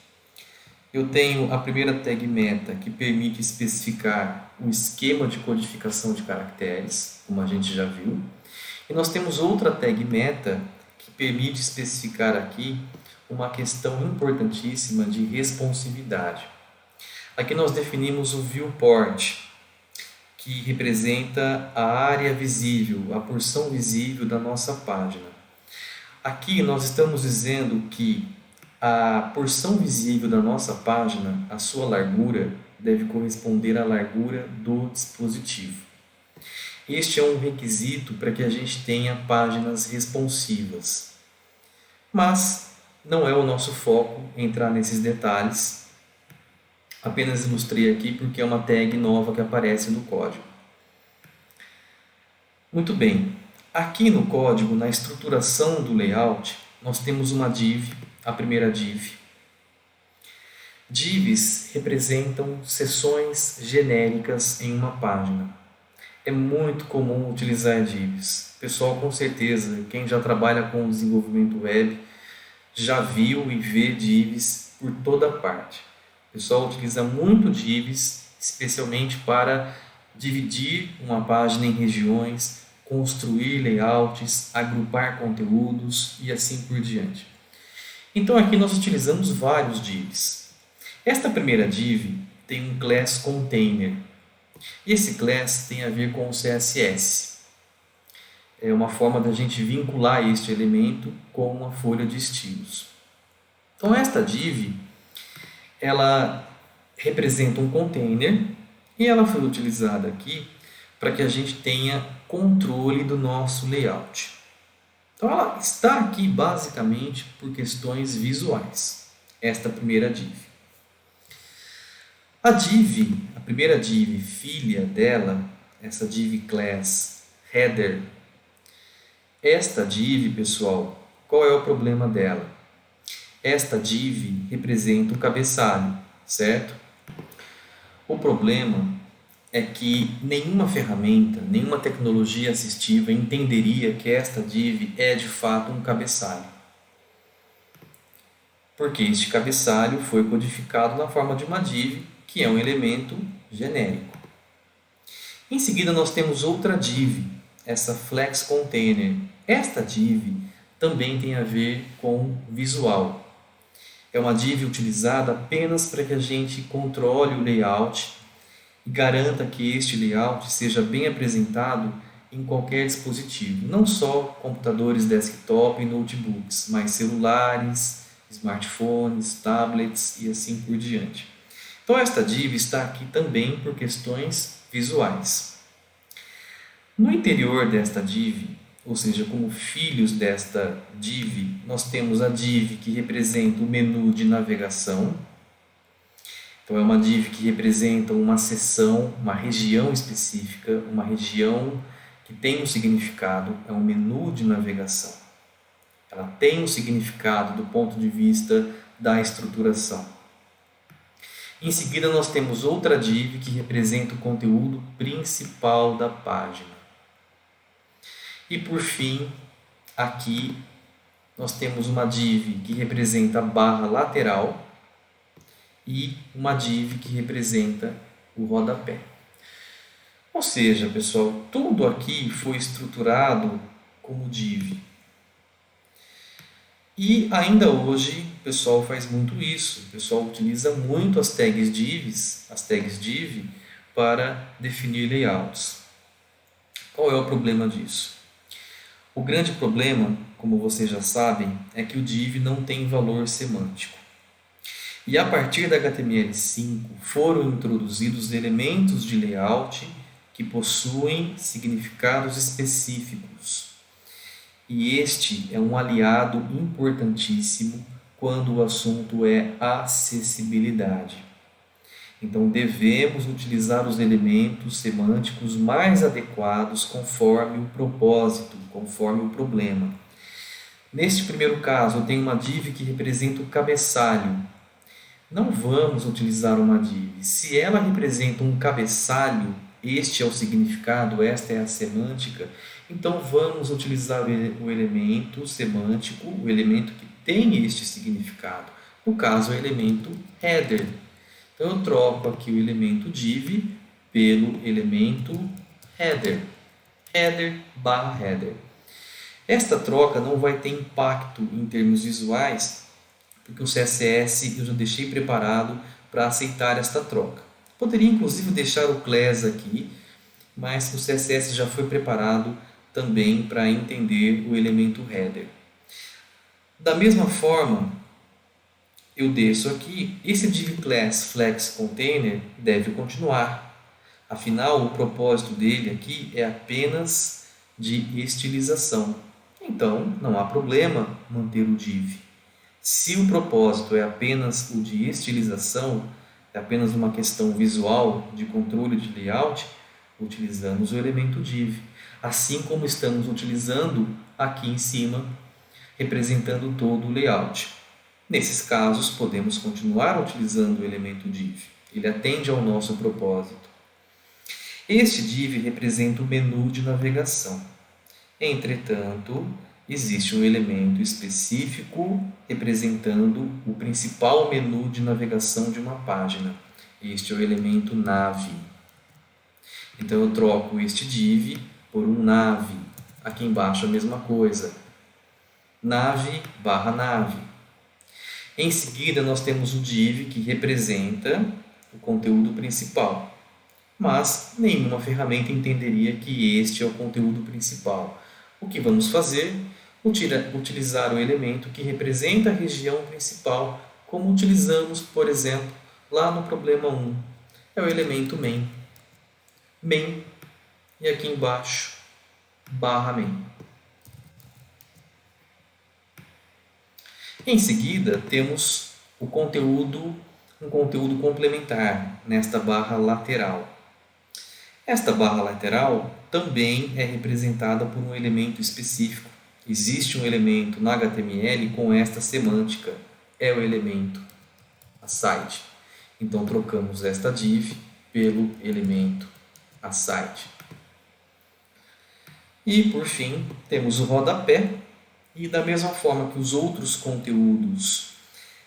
Speaker 1: Eu tenho a primeira tag meta, que permite especificar o esquema de codificação de caracteres, como a gente já viu. E nós temos outra tag meta, que permite especificar aqui uma questão importantíssima de responsividade. Aqui nós definimos o viewport, que representa a área visível, a porção visível da nossa página. Aqui nós estamos dizendo que a porção visível da nossa página, a sua largura, deve corresponder à largura do dispositivo. Este é um requisito para que a gente tenha páginas responsivas. Mas não é o nosso foco entrar nesses detalhes. Apenas ilustrei aqui porque é uma tag nova que aparece no código. Muito bem. Aqui no código, na estruturação do layout, nós temos uma div, a primeira div. Divs representam seções genéricas em uma página. É muito comum utilizar divs. Pessoal, com certeza, quem já trabalha com desenvolvimento web já viu e vê divs por toda parte. O pessoal utiliza muito divs, especialmente para dividir uma página em regiões, construir layouts, agrupar conteúdos e assim por diante. Então aqui nós utilizamos vários divs. Esta primeira div tem um class container. E esse class tem a ver com o CSS. É uma forma da gente vincular este elemento com uma folha de estilos. Então esta div, ela representa um container e ela foi utilizada aqui para que a gente tenha controle do nosso layout. Então ela está aqui basicamente por questões visuais, esta primeira div. A div, a primeira div filha dela, essa div class header, esta div, pessoal, qual é o problema dela? Esta div representa o cabeçalho, certo? O problema é que nenhuma ferramenta, nenhuma tecnologia assistiva entenderia que esta div é de fato um cabeçalho. Porque este cabeçalho foi codificado na forma de uma div, que é um elemento genérico. Em seguida nós temos outra div, essa flex container. Esta div também tem a ver com visual. É uma div utilizada apenas para que a gente controle o layout e garanta que este layout seja bem apresentado em qualquer dispositivo, não só computadores desktop e notebooks, mas celulares, smartphones, tablets e assim por diante. Então esta div está aqui também por questões visuais. No interior desta div, ou seja, como filhos desta div, nós temos a div que representa o menu de navegação. Então é uma div que representa uma seção, uma região específica, uma região que tem um significado, é um menu de navegação. Ela tem um significado do ponto de vista da estruturação. Em seguida nós temos outra div que representa o conteúdo principal da página. E por fim, aqui nós temos uma div que representa a barra lateral e uma div que representa o rodapé. Ou seja, pessoal, tudo aqui foi estruturado como div. E ainda hoje o pessoal faz muito isso. O pessoal utiliza muito as tags div, para definir layouts. Qual é o problema disso? O grande problema, como vocês já sabem, é que o div não tem valor semântico. E a partir da HTML5 foram introduzidos elementos de layout que possuem significados específicos. E este é um aliado importantíssimo quando o assunto é acessibilidade. Então devemos utilizar os elementos semânticos mais adequados conforme o propósito, conforme o problema. Neste primeiro caso, eu tenho uma div que representa o cabeçalho. Não vamos utilizar uma div. Se ela representa um cabeçalho, este é o significado, esta é a semântica, então vamos utilizar o elemento semântico, o elemento que tem este significado. No caso, o elemento header. Então eu troco aqui o elemento div pelo elemento header. Header barra header. Esta troca não vai ter impacto em termos visuais, porque o CSS eu já deixei preparado para aceitar esta troca. Poderia inclusive deixar o class aqui, mas o CSS já foi preparado também para entender o elemento header. Da mesma forma, eu desço aqui, esse div class flex container deve continuar, Afinal, o propósito dele aqui é apenas de estilização. Então, não há problema manter o div. Se o propósito é apenas o de estilização, é apenas uma questão visual de controle de layout, utilizamos o elemento div, assim como estamos utilizando aqui em cima, representando todo o layout. Nesses casos, podemos continuar utilizando o elemento div. Ele atende ao nosso propósito. Este div representa o menu de navegação. Entretanto, existe um elemento específico representando o principal menu de navegação de uma página. Este é o elemento nav. Então eu troco este div por um nav. Aqui embaixo a mesma coisa. Nav/nav. Em seguida nós temos o div que representa o conteúdo principal. Mas nenhuma ferramenta entenderia que este é o conteúdo principal. O que vamos fazer? Utilizar o elemento que representa a região principal, como utilizamos, por exemplo, lá no problema 1. É o elemento main. Main, e aqui embaixo, /main. Em seguida, temos um conteúdo complementar nesta barra lateral. Esta barra lateral também é representada por um elemento específico. Existe um elemento na HTML com esta semântica, é o elemento aside. Então trocamos esta div pelo elemento aside. E por fim, temos o rodapé, e da mesma forma que os outros conteúdos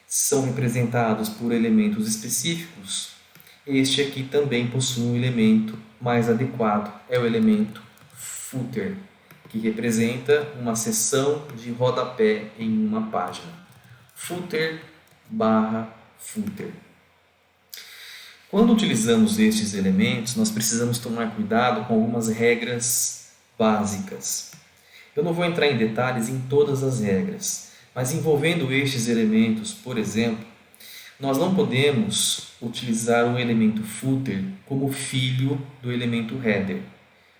Speaker 1: são representados por elementos específicos, este aqui também possui um elemento mais adequado, é o elemento footer, que representa uma seção de rodapé em uma página. Footer/footer. Quando utilizamos estes elementos, nós precisamos tomar cuidado com algumas regras básicas. Eu não vou entrar em detalhes em todas as regras, mas envolvendo estes elementos, por exemplo, nós não podemos utilizar o elemento footer como filho do elemento header.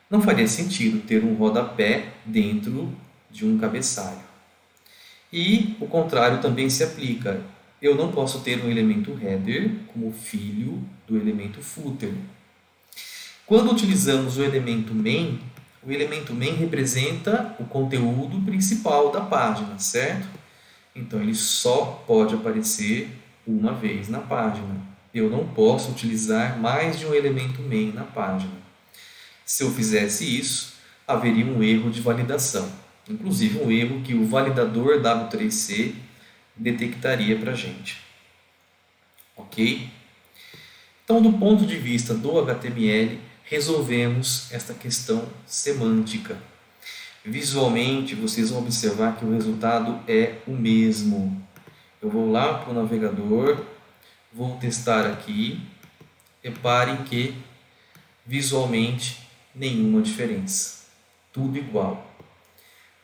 Speaker 1: Não faria sentido ter um rodapé dentro de um cabeçalho. E o contrário também se aplica. Eu não posso ter um elemento header como filho do elemento footer. Quando utilizamos o elemento main representa o conteúdo principal da página, certo? Então ele só pode aparecer uma vez na página. Eu não posso utilizar mais de um elemento main na página. Se eu fizesse isso, haveria um erro de validação. Inclusive um erro que o validador W3C detectaria para a gente. Ok? Então, do ponto de vista do HTML, resolvemos esta questão semântica. Visualmente, vocês vão observar que o resultado é o mesmo. Eu vou lá para o navegador, vou testar aqui. Reparem que visualmente nenhuma diferença. Tudo igual.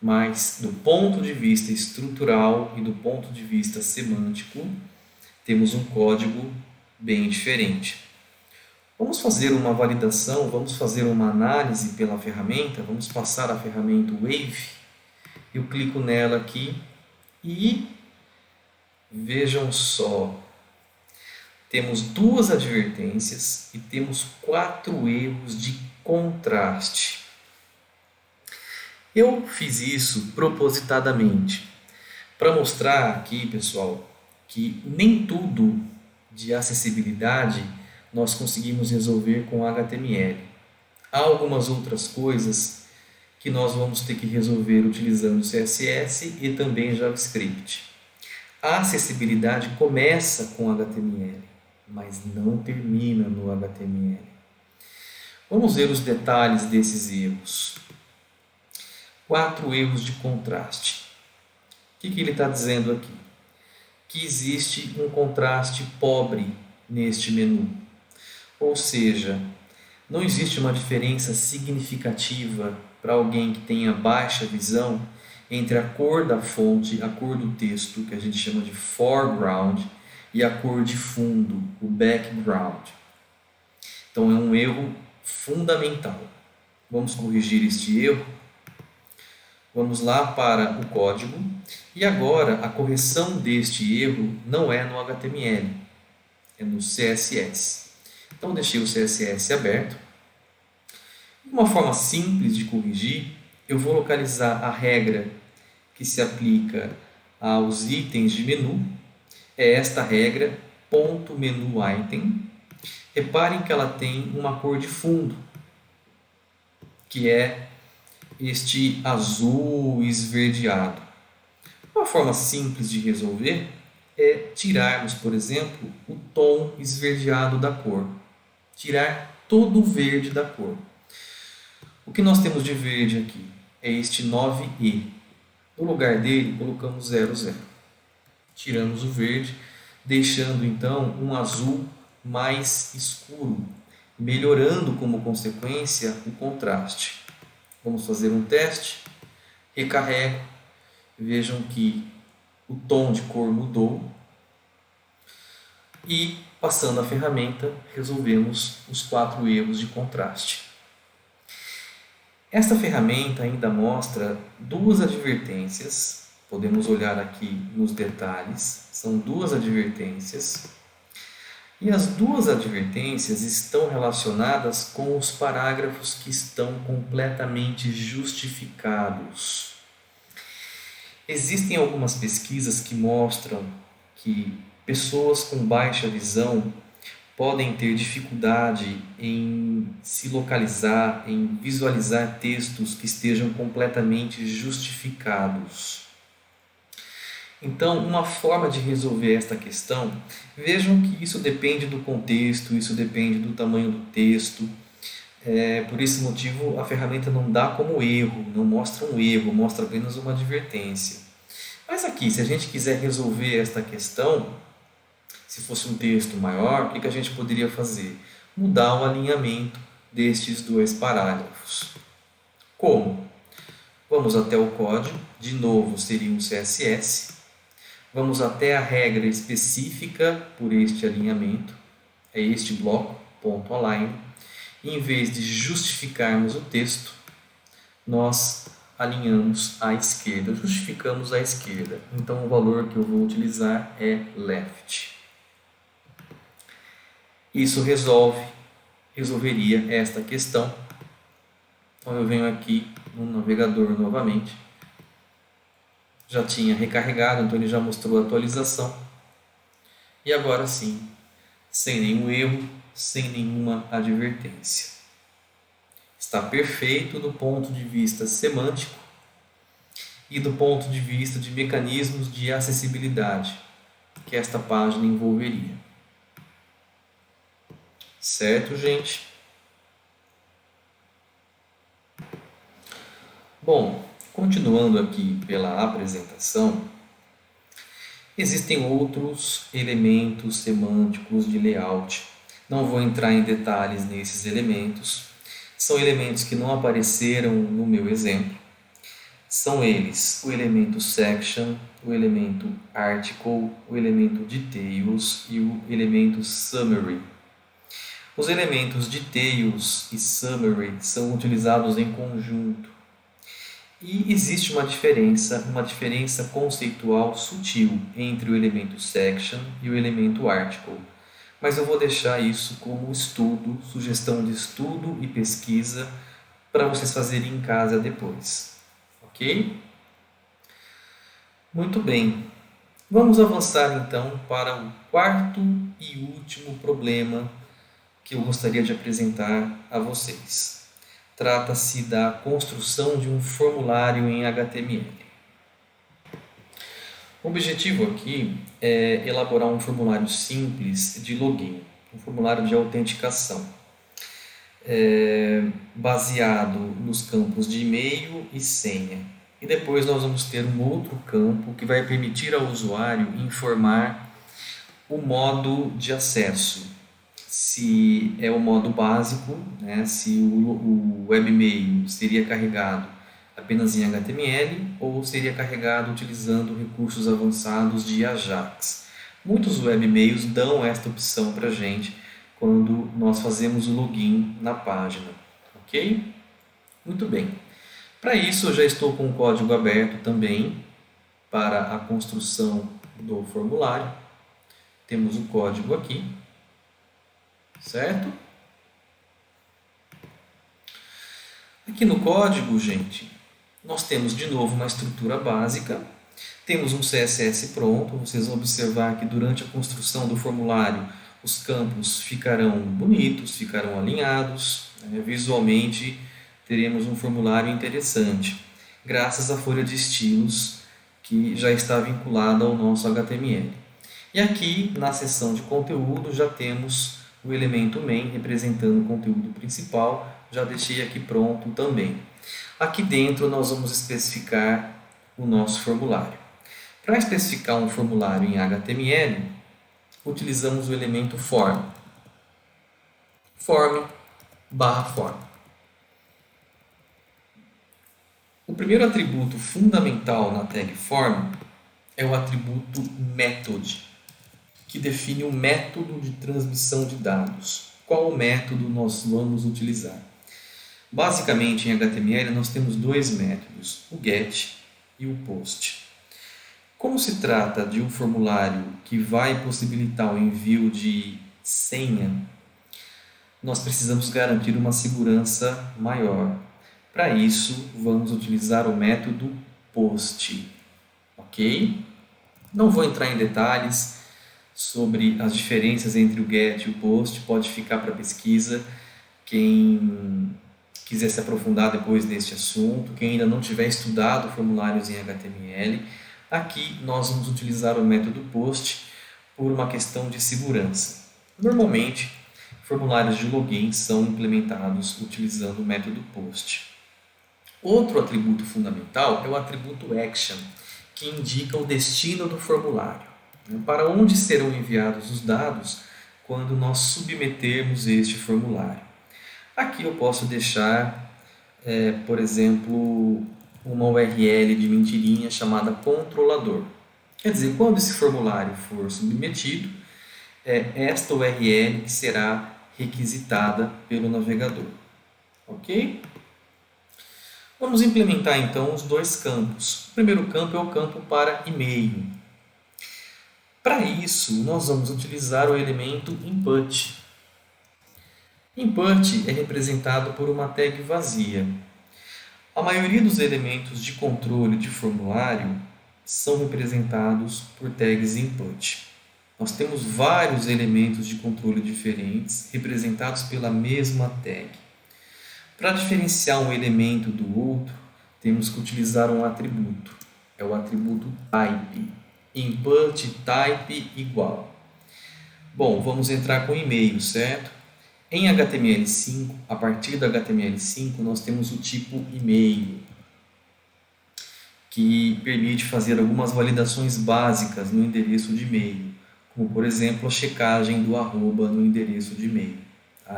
Speaker 1: Mas do ponto de vista estrutural e do ponto de vista semântico, temos um código bem diferente. Vamos fazer uma validação, vamos fazer uma análise pela ferramenta, vamos passar a ferramenta Wave. Eu clico nela aqui e vejam só, temos 2 advertências e temos 4 erros de contraste. Eu fiz isso propositadamente para mostrar aqui, pessoal, que nem tudo de acessibilidade nós conseguimos resolver com HTML. Há algumas outras coisas que nós vamos ter que resolver utilizando CSS e também JavaScript. A acessibilidade começa com HTML, mas não termina no HTML. Vamos ver os detalhes desses erros. 4 erros de contraste. O que ele está dizendo aqui? Que existe um contraste pobre neste menu. Ou seja, não existe uma diferença significativa para alguém que tenha baixa visão entre a cor da fonte, a cor do texto, que a gente chama de foreground, e a cor de fundo, o background. Então é um erro fundamental. Vamos corrigir este erro. Vamos lá para o código. E agora a correção deste erro não é no HTML, é no CSS. Então deixei o CSS aberto. Uma forma simples de corrigir, eu vou localizar a regra que se aplica aos itens de menu. É esta regra, ponto menu item. Reparem que ela tem uma cor de fundo, que é este azul esverdeado. Uma forma simples de resolver é tirarmos, por exemplo, o tom esverdeado da cor. Tirar todo o verde da cor. O que nós temos de verde aqui é este 9E. No lugar dele, colocamos 00. Tiramos o verde, deixando então um azul mais escuro, melhorando como consequência o contraste. Vamos fazer um teste. Recarrego. Vejam que o tom de cor mudou. E, passando a ferramenta, resolvemos os 4 erros de contraste. Esta ferramenta ainda mostra 2 advertências. Podemos olhar aqui nos detalhes. São 2 advertências. E as 2 advertências estão relacionadas com os parágrafos que estão completamente justificados. Existem algumas pesquisas que mostram que pessoas com baixa visão podem ter dificuldade em se localizar, em visualizar textos que estejam completamente justificados. Então, uma forma de resolver esta questão, vejam que isso depende do contexto, isso depende do tamanho do texto. Por esse motivo, a ferramenta não dá como erro, não mostra um erro, mostra apenas uma advertência. Mas aqui, se a gente quiser resolver esta questão, se fosse um texto maior, o que a gente poderia fazer? Mudar o alinhamento destes 2 parágrafos. Como? Vamos até o código, de novo seria um CSS. Vamos até a regra específica por este alinhamento, é este bloco, ponto align. E em vez de justificarmos o texto, nós alinhamos à esquerda, justificamos à esquerda. Então o valor que eu vou utilizar é left. Isso resolveria esta questão. Então eu venho aqui no navegador novamente. Já tinha recarregado, então ele já mostrou a atualização. E agora sim, sem nenhum erro, sem nenhuma advertência. Está perfeito do ponto de vista semântico e do ponto de vista de mecanismos de acessibilidade que esta página envolveria. Certo, gente? Bom, continuando aqui pela apresentação, existem outros elementos semânticos de layout. Não vou entrar em detalhes nesses elementos. São elementos que não apareceram no meu exemplo. São eles o elemento section, o elemento article, o elemento details e o elemento summary. Os elementos details e summary são utilizados em conjunto. E existe uma diferença conceitual sutil entre o elemento section e o elemento article. Mas eu vou deixar isso como estudo, sugestão de estudo e pesquisa para vocês fazerem em casa depois. Ok? Muito bem. Vamos avançar então para o 4º e último problema que eu gostaria de apresentar a vocês. Trata-se da construção de um formulário em HTML. O objetivo aqui é elaborar um formulário simples de login, um formulário de autenticação, baseado nos campos de e-mail e senha. E depois nós vamos ter um outro campo que vai permitir ao usuário informar o modo de acesso. Se é o modo básico, né, se o webmail seria carregado apenas em HTML ou seria carregado utilizando recursos avançados de Ajax. Muitos webmails dão esta opção para a gente, quando nós fazemos o login na página, ok? Muito bem. Para isso, eu já estou com o código aberto também para a construção do formulário. Temos o código aqui, certo? Aqui no código, gente, nós temos de novo uma estrutura básica, temos um CSS pronto. Vocês vão observar que durante a construção do formulário os campos ficarão bonitos, ficarão alinhados, né? Visualmente teremos um formulário interessante, graças à folha de estilos que já está vinculada ao nosso HTML. E aqui na seção de conteúdo já temos o elemento main representando o conteúdo principal, já deixei aqui pronto também. Aqui dentro nós vamos especificar o nosso formulário. Para especificar um formulário em HTML, utilizamos o elemento form. Form/form. O primeiro atributo fundamental na tag form é o atributo method, que define o método de transmissão de dados. Qual método nós vamos utilizar? Basicamente, em HTML, nós temos dois métodos, o get e o post. Como se trata de um formulário que vai possibilitar o envio de senha, nós precisamos garantir uma segurança maior. Para isso, vamos utilizar o método post, ok? Não vou entrar em detalhes sobre as diferenças entre o get e o post, pode ficar para pesquisa. Quem quiser se aprofundar depois deste assunto, quem ainda não tiver estudado formulários em HTML, aqui nós vamos utilizar o método post por uma questão de segurança. Normalmente, formulários de login são implementados utilizando o método post. Outro atributo fundamental é o atributo action, que indica o destino do formulário, para onde serão enviados os dados quando nós submetermos este formulário. Aqui eu posso deixar, por exemplo, uma URL de mentirinha chamada controlador. Quer dizer, quando esse formulário for submetido, é esta URL que será requisitada pelo navegador. Ok? Vamos implementar então os dois campos. O primeiro campo é o campo para e-mail. Para isso, nós vamos utilizar o elemento input. Input é representado por uma tag vazia. A maioria dos elementos de controle de formulário são representados por tags input. Nós temos vários elementos de controle diferentes representados pela mesma tag. Para diferenciar um elemento do outro, temos que utilizar um atributo. É o atributo type. Input type igual. Bom, vamos entrar com e-mail, certo? Em HTML5, a partir do HTML5, nós temos o tipo e-mail, que permite fazer algumas validações básicas no endereço de e-mail, como, por exemplo, a checagem do arroba no endereço de e-mail.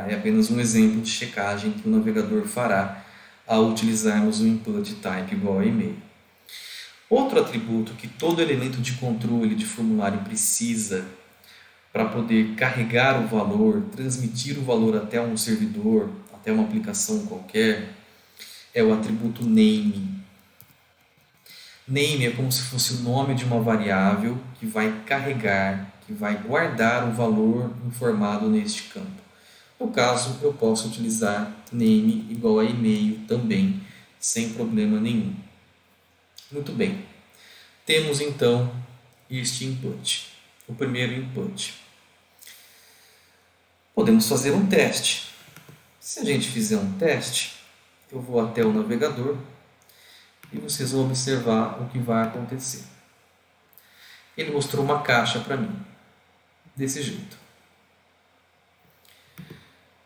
Speaker 1: É apenas um exemplo de checagem que o navegador fará ao utilizarmos o input type igual a e-mail. Outro atributo que todo elemento de controle de formulário precisa para poder carregar o valor, transmitir o valor até um servidor, até uma aplicação qualquer, é o atributo name. Name é como se fosse o nome de uma variável que vai carregar, que vai guardar o valor informado neste campo. No caso, eu posso utilizar name igual a e-mail também, sem problema nenhum. Muito bem. Temos então este input, o primeiro input. Podemos fazer um teste. Se a gente fizer um teste, eu vou até o navegador e vocês vão observar o que vai acontecer. Ele mostrou uma caixa para mim, desse jeito.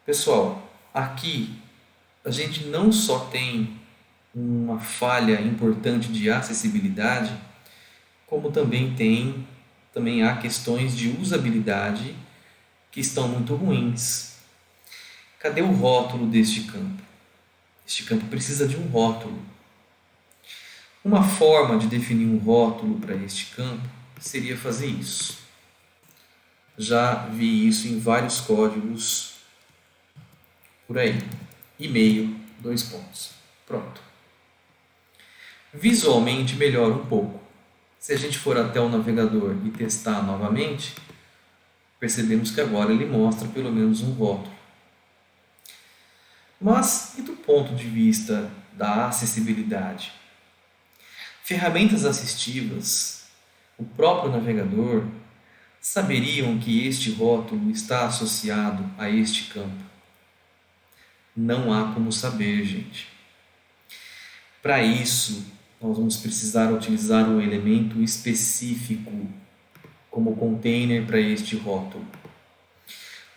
Speaker 1: Pessoal, aqui a gente não só tem uma falha importante de acessibilidade, como também há questões de usabilidade que estão muito ruins. Cadê o rótulo deste campo? Este campo precisa de um rótulo. Uma forma de definir um rótulo para este campo seria fazer isso. Já vi isso em vários códigos por aí. E-mail, dois pontos. Pronto. Visualmente melhora um pouco. Se a gente for até o navegador e testar novamente, percebemos que agora ele mostra pelo menos um rótulo. Mas e do ponto de vista da acessibilidade? Ferramentas assistivas, o próprio navegador, saberiam que este rótulo está associado a este campo? Não há como saber, gente. Para isso, nós vamos precisar utilizar um elemento específico como container para este rótulo.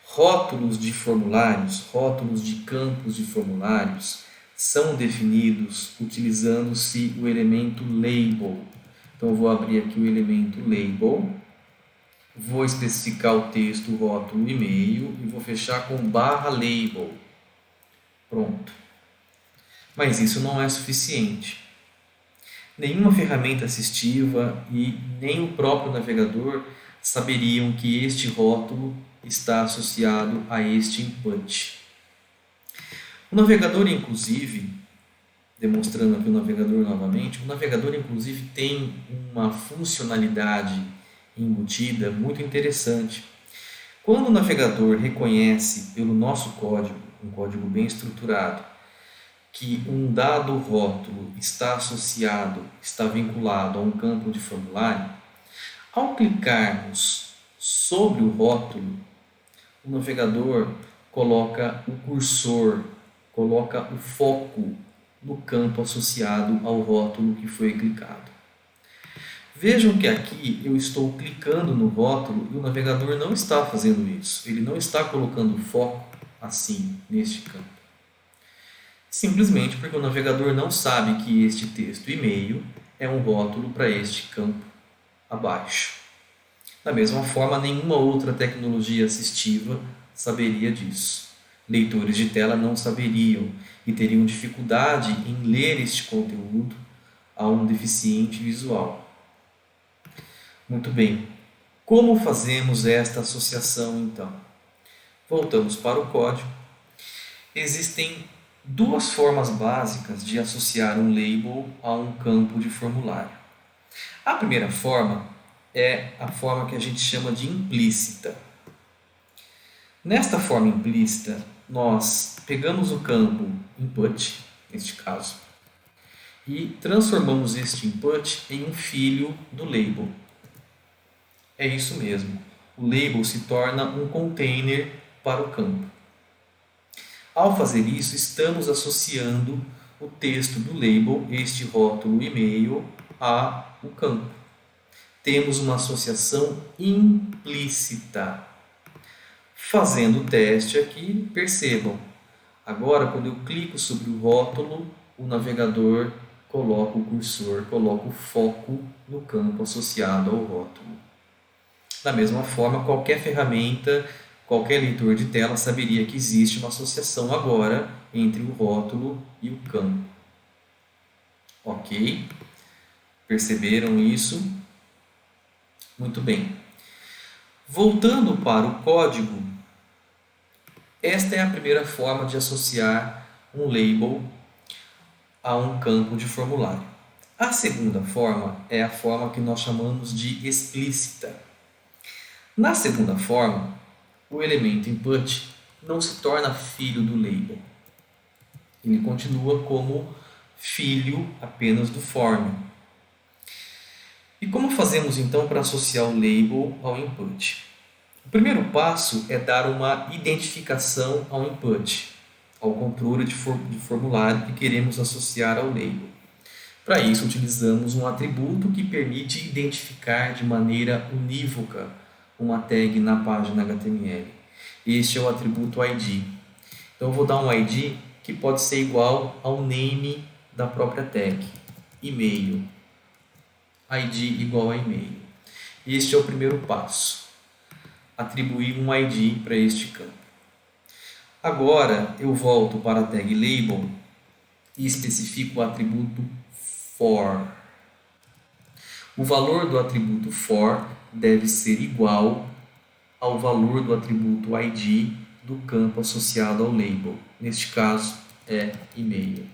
Speaker 1: Rótulos de formulários, rótulos de campos de formulários são definidos utilizando-se o elemento label. Então eu vou abrir aqui o elemento label, vou especificar o texto, rótulo, e-mail e vou fechar com /label. Pronto. Mas isso não é suficiente. Nenhuma ferramenta assistiva e nem o próprio navegador saberiam que este rótulo está associado a este input. O navegador, inclusive, demonstrando aqui o navegador novamente, o navegador, inclusive, tem uma funcionalidade embutida muito interessante. Quando o navegador reconhece pelo nosso código, um código bem estruturado, que um dado rótulo está associado, está vinculado a um campo de formulário, ao clicarmos sobre o rótulo, o navegador coloca o cursor, coloca o foco no campo associado ao rótulo que foi clicado. Vejam que aqui eu estou clicando no rótulo e o navegador não está fazendo isso. Ele não está colocando foco assim, neste campo. Simplesmente porque o navegador não sabe que este texto e-mail é um rótulo para este campo abaixo. Da mesma forma, nenhuma outra tecnologia assistiva saberia disso. Leitores de tela não saberiam e teriam dificuldade em ler este conteúdo a um deficiente visual. Muito bem, como fazemos esta associação então? Voltamos para o código. Existem duas formas básicas de associar um label a um campo de formulário. A primeira forma é a forma que a gente chama de implícita. Nesta forma implícita, nós pegamos o campo input, neste caso, e transformamos este input em um filho do label. É isso mesmo. O label se torna um container para o campo. Ao fazer isso, estamos associando o texto do label, este rótulo e-mail, ao campo. Temos uma associação implícita. Fazendo o teste aqui, percebam. Agora, quando eu clico sobre o rótulo, o navegador coloca o cursor, coloca o foco no campo associado ao rótulo. Da mesma forma, qualquer ferramenta, qualquer leitor de tela saberia que existe uma associação agora entre o rótulo e o campo. Ok? Perceberam isso? Muito bem. Voltando para o código, esta é a primeira forma de associar um label a um campo de formulário. A segunda forma é a forma que nós chamamos de explícita. Na segunda forma, o elemento input não se torna filho do label. Ele continua como filho apenas do form. E como fazemos então para associar o label ao input? O primeiro passo é dar uma identificação ao input, ao controle de formulário que queremos associar ao label. Para isso, utilizamos um atributo que permite identificar de maneira unívoca uma tag na página HTML. Este é o atributo ID. Então, eu vou dar um ID que pode ser igual ao name da própria tag, e-mail. ID igual a e-mail. Este é o primeiro passo. Atribuir um ID para este campo. Agora, eu volto para a tag label e especifico o atributo for. O valor do atributo for deve ser igual ao valor do atributo ID do campo associado ao label. Neste caso, é e-mail.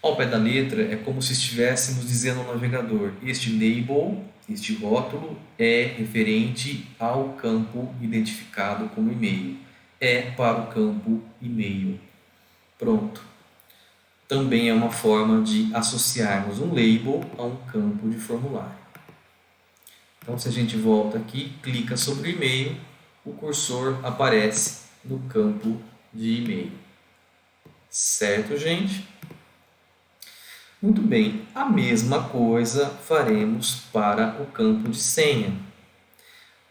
Speaker 1: Ao pé da letra, é como se estivéssemos dizendo ao navegador: este label, este rótulo, é referente ao campo identificado como e-mail. É para o campo e-mail. Pronto. Também é uma forma de associarmos um label a um campo de formulário. Então, se a gente volta aqui, clica sobre o e-mail, o cursor aparece no campo de e-mail. Certo, gente? Muito bem, a mesma coisa faremos para o campo de senha.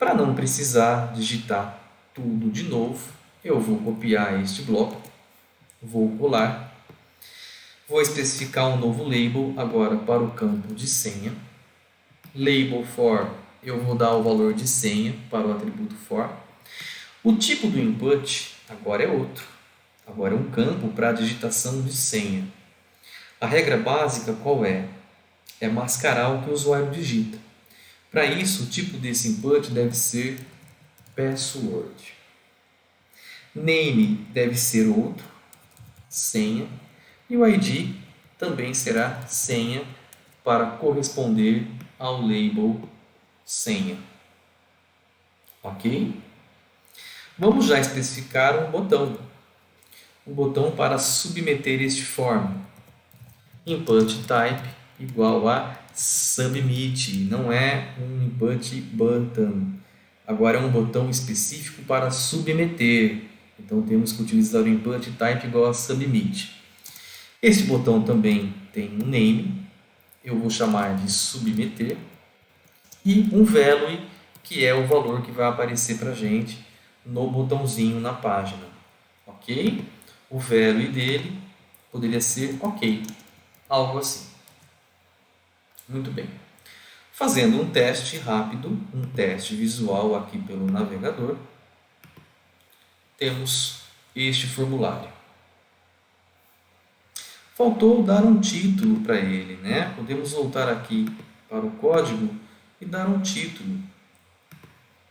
Speaker 1: Para não precisar digitar tudo de novo, eu vou copiar este bloco, vou colar, vou especificar um novo label agora para o campo de senha. Label for, eu vou dar o valor de senha para o atributo for. O tipo do input agora é outro, agora é um campo para a digitação de senha. A regra básica qual é? É mascarar o que o usuário digita. Para isso, o tipo desse input deve ser password. Name deve ser outro, senha. E o ID também será senha para corresponder ao label senha. Ok? Vamos já especificar um botão. Um botão para submeter este form. Input type igual a submit, não é um input button. Agora é um botão específico para submeter. Então temos que utilizar o input type igual a submit. Este botão também tem um name, eu vou chamar de submeter, e um value, que é o valor que vai aparecer para a gente no botãozinho na página. Ok? O value dele poderia ser ok. Algo assim. Muito bem. Fazendo um teste rápido, um teste visual aqui pelo navegador, temos este formulário. Faltou dar um título para ele, né? Podemos voltar aqui para o código e dar um título.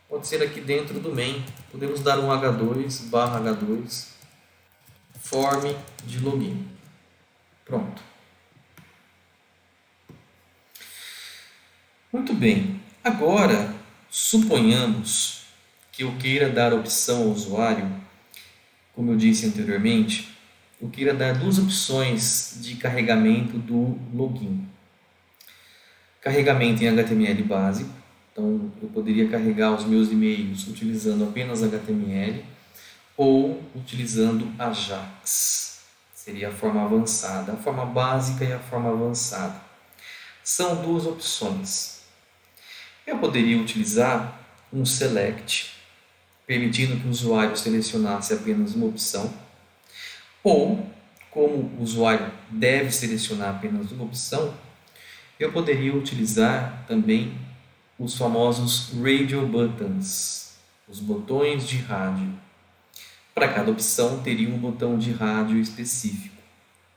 Speaker 1: Pode ser aqui dentro do main. Podemos dar um h2/h2 form de login. Pronto. Muito bem, agora suponhamos que eu queira dar opção ao usuário, como eu disse anteriormente, eu queira dar duas opções de carregamento do login. Carregamento em HTML básico, então eu poderia carregar os meus e-mails utilizando apenas HTML ou utilizando Ajax, seria a forma avançada, a forma básica e a forma avançada. São duas opções. Eu poderia utilizar um select, permitindo que o usuário selecionasse apenas uma opção, ou, como o usuário deve selecionar apenas uma opção, eu poderia utilizar também os famosos radio buttons, os botões de rádio. Para cada opção teria um botão de rádio específico,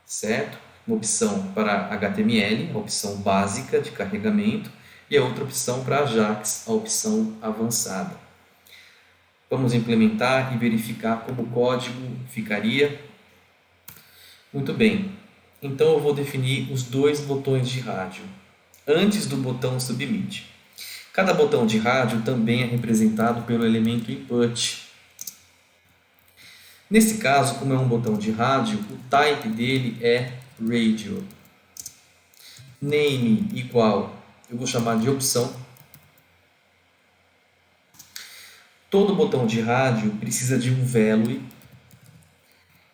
Speaker 1: certo? Uma opção para HTML, a opção básica de carregamento, e a outra opção para Ajax, a opção avançada. Vamos implementar e verificar como o código ficaria. Muito bem, então eu vou definir os dois botões de rádio, antes do botão submit. Cada botão de rádio também é representado pelo elemento input. Nesse caso, como é um botão de rádio, o type dele é radio. Name igual, eu vou chamar de opção. Todo botão de rádio precisa de um value.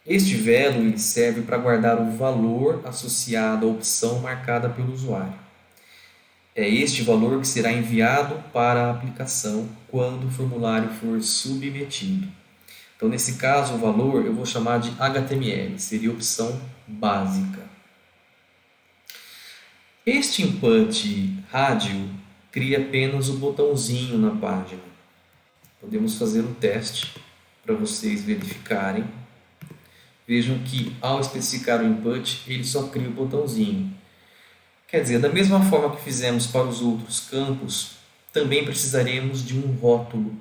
Speaker 1: Este value serve para guardar o valor associado à opção marcada pelo usuário. É este valor que será enviado para a aplicação quando o formulário for submetido. Então, nesse caso, o valor eu vou chamar de HTML, seria a opção básica. Este input rádio cria apenas o botãozinho na página. Podemos fazer um teste para vocês verificarem. Vejam que ao especificar o input, ele só cria o botãozinho. Quer dizer, da mesma forma que fizemos para os outros campos, também precisaremos de um rótulo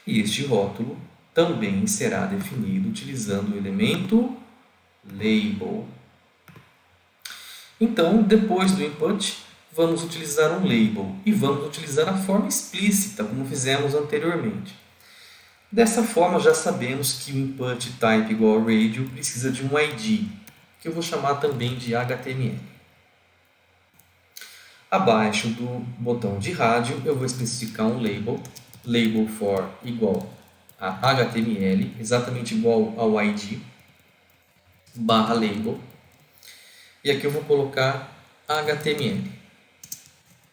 Speaker 1: E este rótulo também será definido utilizando o elemento label. Então, depois do input, vamos utilizar um label e vamos utilizar a forma explícita, como fizemos anteriormente. Dessa forma, já sabemos que o input type igual ao radio precisa de um ID, que eu vou chamar também de HTML. Abaixo do botão de rádio, eu vou especificar um label, label for igual a HTML, exatamente igual ao ID, barra label. E aqui eu vou colocar HTML.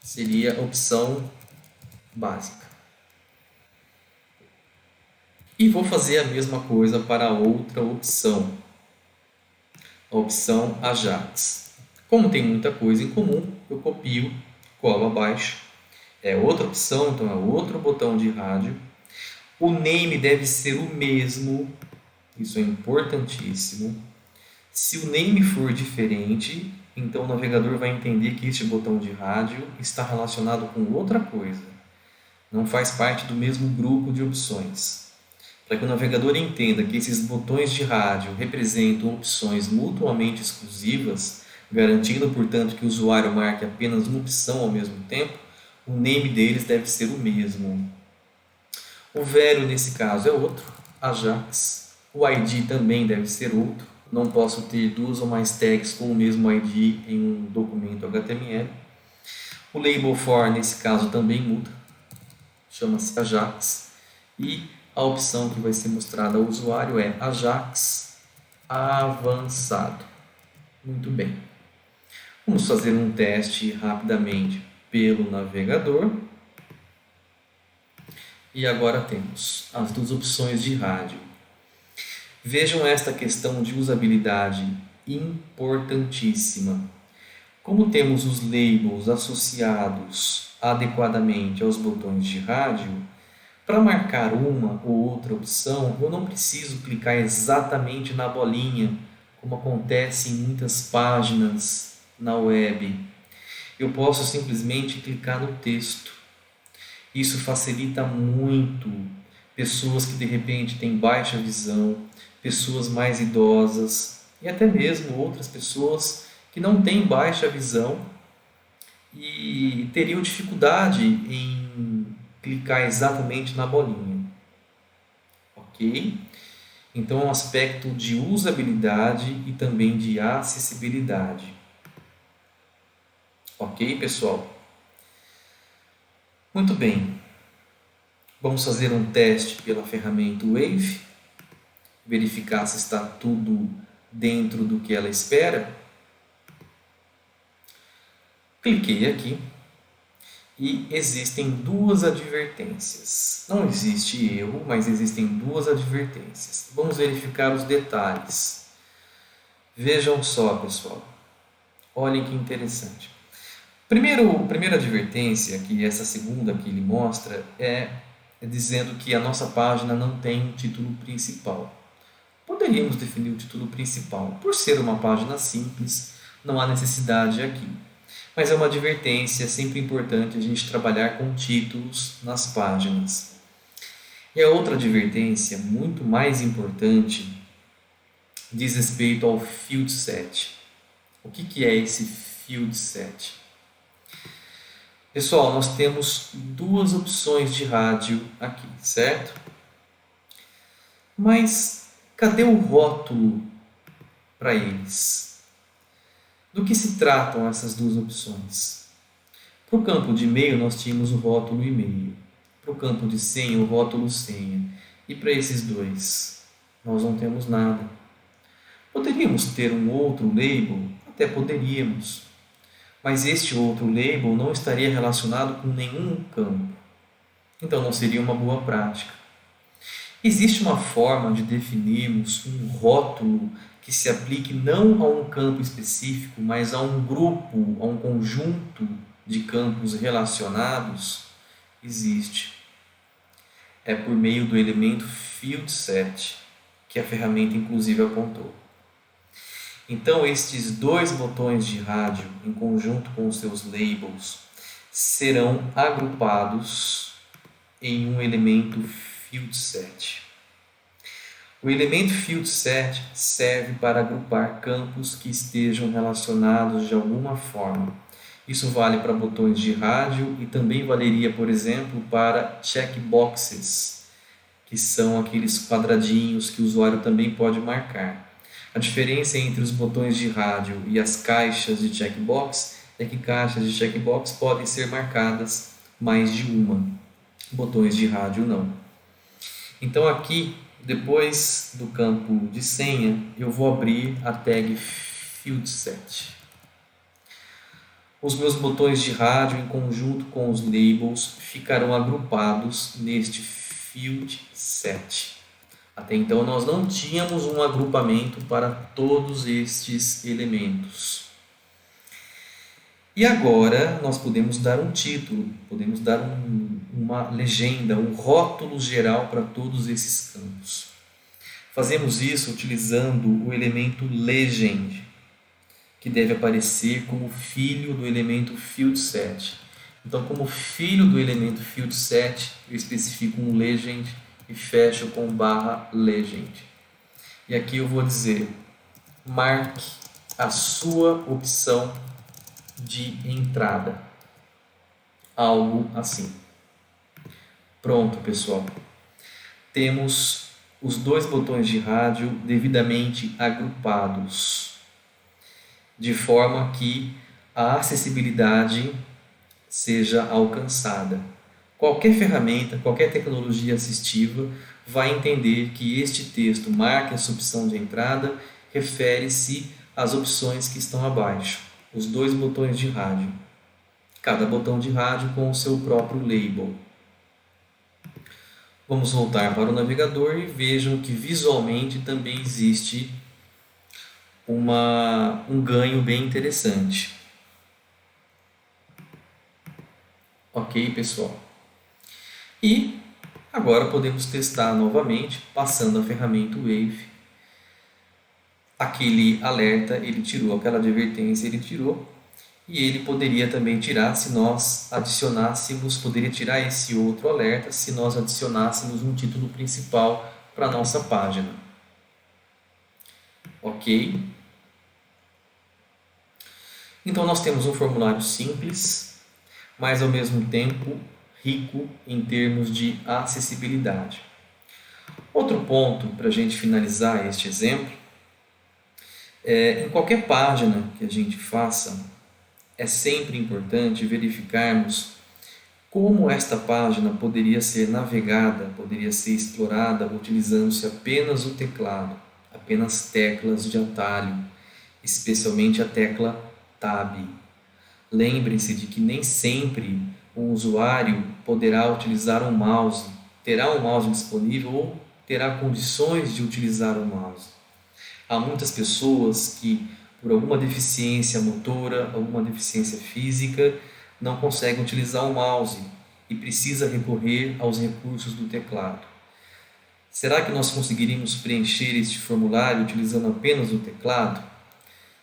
Speaker 1: Seria a opção básica. E vou fazer a mesma coisa para a outra opção, a opção Ajax. Como tem muita coisa em comum, eu copio, colo abaixo. É outra opção, então é outro botão de rádio. O name deve ser o mesmo, isso é importantíssimo. Se o name for diferente, então o navegador vai entender que este botão de rádio está relacionado com outra coisa. Não faz parte do mesmo grupo de opções. Para que o navegador entenda que esses botões de rádio representam opções mutuamente exclusivas, garantindo, portanto, que o usuário marque apenas uma opção ao mesmo tempo, o name deles deve ser o mesmo. O value, nesse caso, é outro, Ajax. O ID também deve ser outro. Não posso ter duas ou mais tags com o mesmo ID em um documento HTML. O label for, nesse caso, também muda. Chama-se Ajax. E a opção que vai ser mostrada ao usuário é Ajax avançado. Muito bem. Vamos fazer um teste rapidamente pelo navegador. E agora temos as duas opções de rádio. Vejam esta questão de usabilidade importantíssima. Como temos os labels associados adequadamente aos botões de rádio, para marcar uma ou outra opção, eu não preciso clicar exatamente na bolinha, como acontece em muitas páginas na web. Eu posso simplesmente clicar no texto. Isso facilita muito pessoas que de repente têm baixa visão, pessoas mais idosas e até mesmo outras pessoas que não têm baixa visão e teriam dificuldade em clicar exatamente na bolinha. Ok? Então é um aspecto de usabilidade e também de acessibilidade. Ok, pessoal? Muito bem. Vamos fazer um teste pela ferramenta Wave, verificar se está tudo dentro do que ela espera. Cliquei aqui e existem duas advertências. Não existe erro, mas existem duas advertências. Vamos verificar os detalhes. Vejam só, pessoal. Olhem que interessante. Primeira advertência, que essa segunda que ele mostra, é dizendo que a nossa página não tem um título principal. Poderíamos definir o título principal. Por ser uma página simples, não há necessidade aqui. Mas é uma advertência, é sempre importante a gente trabalhar com títulos nas páginas. E a outra advertência, muito mais importante, diz respeito ao field set. O que é esse field set? Pessoal, nós temos duas opções de rádio aqui, certo? Mas cadê o rótulo para eles? Do que se tratam essas duas opções? Para o campo de e-mail, nós tínhamos o rótulo e-mail. Para o campo de senha, o rótulo senha. E para esses dois, nós não temos nada. Poderíamos ter um outro label? Até poderíamos. Mas este outro label não estaria relacionado com nenhum campo. Então não seria uma boa prática. Existe uma forma de definirmos um rótulo que se aplique não a um campo específico, mas a um grupo, a um conjunto de campos relacionados? Existe. É por meio do elemento field set, que a ferramenta inclusive apontou. Então, estes dois botões de rádio, em conjunto com os seus labels, serão agrupados em um elemento FieldSet. O elemento FieldSet serve para agrupar campos que estejam relacionados de alguma forma. Isso vale para botões de rádio e também valeria, por exemplo, para checkboxes, que são aqueles quadradinhos que o usuário também pode marcar. A diferença entre os botões de rádio e as caixas de checkbox é que caixas de checkbox podem ser marcadas mais de uma, botões de rádio não. Então aqui, depois do campo de senha, eu vou abrir a tag FieldSet. Os meus botões de rádio, em conjunto com os labels, ficarão agrupados neste FieldSet. Até então nós não tínhamos um agrupamento para todos estes elementos. E agora nós podemos dar um título, podemos dar uma legenda, um rótulo geral para todos esses campos. Fazemos isso utilizando o elemento legend, que deve aparecer como filho do elemento FieldSet. Então, como filho do elemento FieldSet, eu especifico um legend e fecho com /legend. E aqui eu vou dizer, marque a sua opção de entrada. Algo assim. Pronto, pessoal. Temos os dois botões de rádio devidamente agrupados, de forma que a acessibilidade seja alcançada. Qualquer ferramenta, qualquer tecnologia assistiva vai entender que este texto marque essa opção de entrada refere-se às opções que estão abaixo, os dois botões de rádio. Cada botão de rádio com o seu próprio label. Vamos voltar para o navegador e vejam que visualmente também existe um ganho bem interessante. Ok, pessoal? E agora podemos testar novamente, passando a ferramenta Wave. Aquele alerta ele tirou, aquela advertência ele tirou, e ele poderia também tirar se nós adicionássemos, poderia tirar esse outro alerta se nós adicionássemos um título principal para a nossa página. Ok? Então nós temos um formulário simples, mas ao mesmo tempo rico em termos de acessibilidade. Outro ponto para a gente finalizar este exemplo em qualquer página que a gente faça, é sempre importante verificarmos como esta página poderia ser navegada, poderia ser explorada utilizando-se apenas o teclado, apenas teclas de atalho, especialmente a tecla Tab. Lembrem-se de que nem sempre o usuário poderá utilizar um mouse, terá um mouse disponível ou terá condições de utilizar o mouse. Há muitas pessoas que, por alguma deficiência motora, alguma deficiência física, não conseguem utilizar o mouse e precisa recorrer aos recursos do teclado. Será que nós conseguiríamos preencher este formulário utilizando apenas o teclado?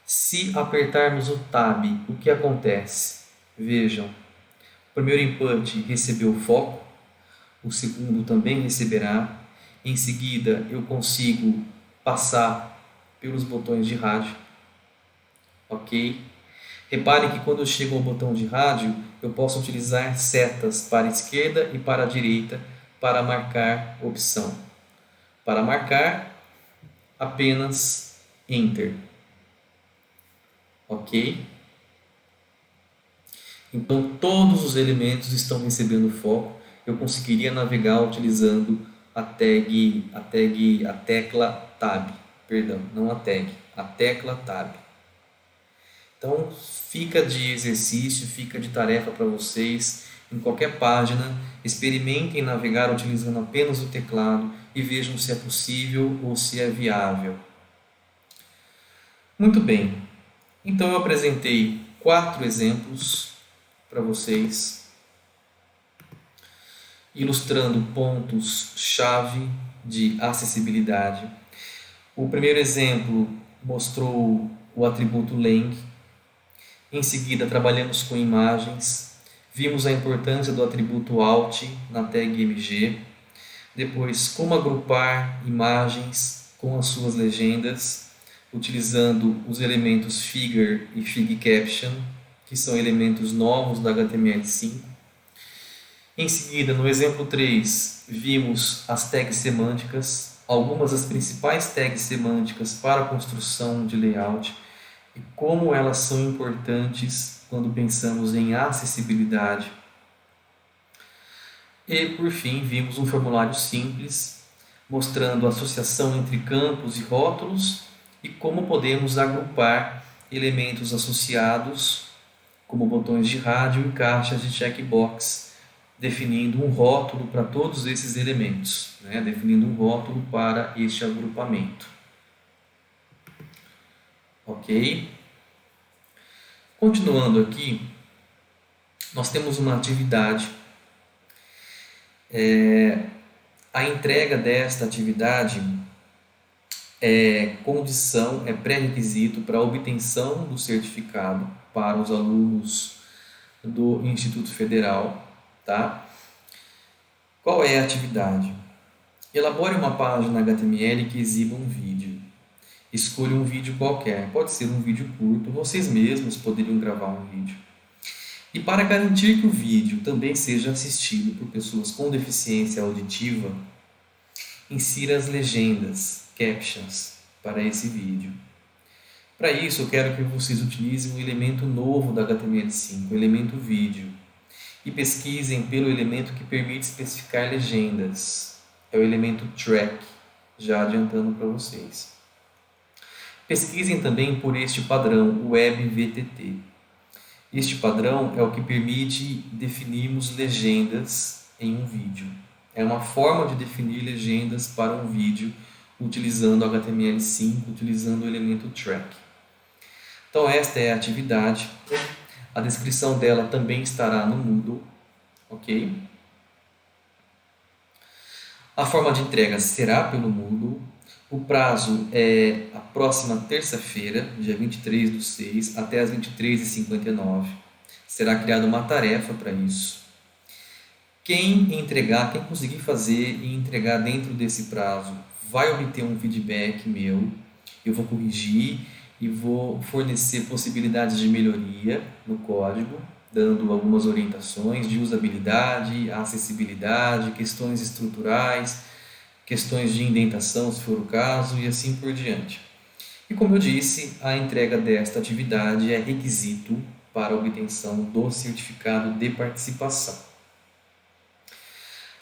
Speaker 1: Se apertarmos o Tab, o que acontece? Vejam, o primeiro input recebeu foco, o segundo também receberá. Em seguida, eu consigo passar pelos botões de rádio. Ok? Reparem que quando eu chego ao botão de rádio, eu posso utilizar setas para a esquerda e para a direita para marcar opção. Para marcar, apenas Enter. Ok? Então, todos os elementos estão recebendo foco. Eu conseguiria navegar utilizando a tecla Tab. Perdão, não a tag, a tecla Tab. Então, fica de exercício, fica de tarefa para vocês. Em qualquer página, experimentem navegar utilizando apenas o teclado e vejam se é possível ou se é viável. Muito bem. Então, eu apresentei 4 exemplos para vocês, ilustrando pontos-chave de acessibilidade. O primeiro exemplo mostrou o atributo Lang. Em seguida, trabalhamos com imagens. Vimos a importância do atributo Alt na tag MG. Depois, como agrupar imagens com as suas legendas, utilizando os elementos Figure e Fig Caption, que são elementos novos da HTML5. Em seguida, no exemplo 3, vimos as tags semânticas, algumas das principais tags semânticas para a construção de layout e como elas são importantes quando pensamos em acessibilidade. E, por fim, vimos um formulário simples, mostrando a associação entre campos e rótulos e como podemos agrupar elementos associados, como botões de rádio e caixas de checkbox, definindo um rótulo para todos esses elementos, definindo um rótulo para este agrupamento. Ok? Continuando aqui, nós temos uma atividade. A entrega desta atividade é condição, é pré-requisito para a obtenção do certificado para os alunos do Instituto Federal. Tá? Qual é a atividade? Elabore uma página HTML que exiba um vídeo. Escolha um vídeo qualquer, pode ser um vídeo curto, vocês mesmos poderiam gravar um vídeo. E para garantir que o vídeo também seja assistido por pessoas com deficiência auditiva, insira as legendas, captions, para esse vídeo. Para isso, eu quero que vocês utilizem um elemento novo da HTML5, o elemento vídeo, e pesquisem pelo elemento que permite especificar legendas. É o elemento track, já adiantando para vocês. Pesquisem também por este padrão, o WebVTT. Este padrão é o que permite definirmos legendas em um vídeo. É uma forma de definir legendas para um vídeo utilizando HTML5, utilizando o elemento track. Então esta é a atividade. A descrição dela também estará no Moodle, ok? A forma de entrega será pelo Moodle. O prazo é a próxima terça-feira, dia 23/6, até as 23h59. Será criada uma tarefa para isso. Quem conseguir fazer e entregar dentro desse prazo, vai obter um feedback meu. Eu vou corrigir e vou fornecer possibilidades de melhoria no código, dando algumas orientações de usabilidade, acessibilidade, questões estruturais, questões de indentação, se for o caso, e assim por diante. E como eu disse, a entrega desta atividade é requisito para a obtenção do certificado de participação.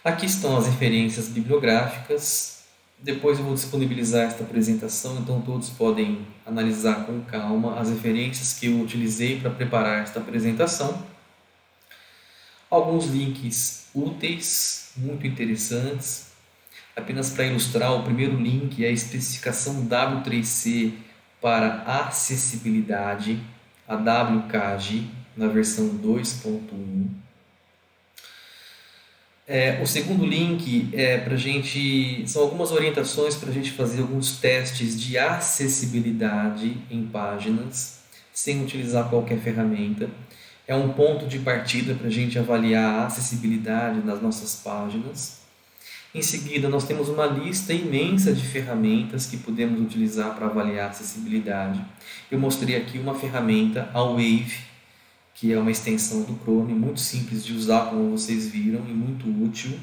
Speaker 1: Aqui estão as referências bibliográficas. Depois eu vou disponibilizar esta apresentação, então todos podem analisar com calma as referências que eu utilizei para preparar esta apresentação. Alguns links úteis, muito interessantes. Apenas para ilustrar, o primeiro link é a especificação W3C para acessibilidade, a WCAG, na versão 2.1. O segundo link são algumas orientações para a gente fazer alguns testes de acessibilidade em páginas, sem utilizar qualquer ferramenta. É um ponto de partida para a gente avaliar a acessibilidade nas nossas páginas. Em seguida, nós temos uma lista imensa de ferramentas que podemos utilizar para avaliar a acessibilidade. Eu mostrei aqui uma ferramenta, a Wave, que é uma extensão do Chrome, muito simples de usar, como vocês viram, e muito útil.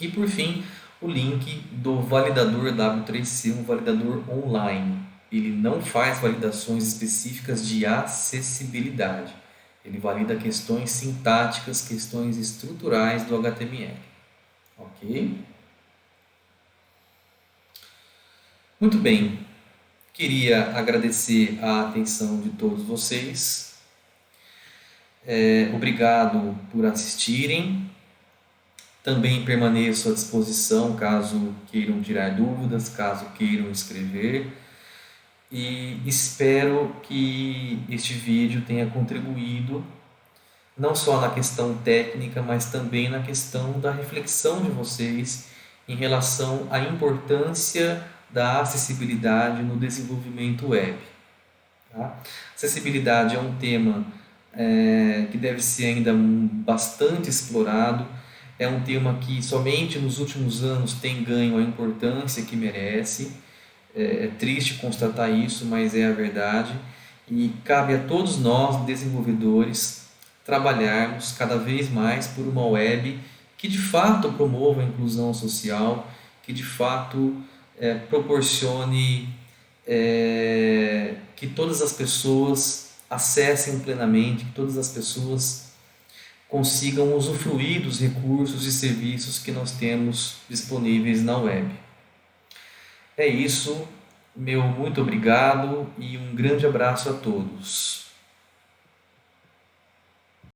Speaker 1: E por fim, o link do validador W3C, um validador online. Ele não faz validações específicas de acessibilidade. Ele valida questões sintáticas, questões estruturais do HTML. Ok? Muito bem. Queria agradecer a atenção de todos vocês. Obrigado por assistirem. Também permaneço à disposição caso queiram tirar dúvidas, caso queiram escrever. E espero que este vídeo tenha contribuído não só na questão técnica, mas também na questão da reflexão de vocês em relação à importância da acessibilidade no desenvolvimento web. Tá? Acessibilidade é um tema que deve ser ainda bastante explorado. É um tema que somente nos últimos anos tem ganho a importância que merece. É triste constatar isso, mas é a verdade. E cabe a todos nós, desenvolvedores, trabalharmos cada vez mais por uma web que de fato promova a inclusão social, que de fato proporcione que todas as pessoas acessem plenamente, que todas as pessoas consigam usufruir dos recursos e serviços que nós temos disponíveis na web. É isso, meu muito obrigado e um grande abraço a todos.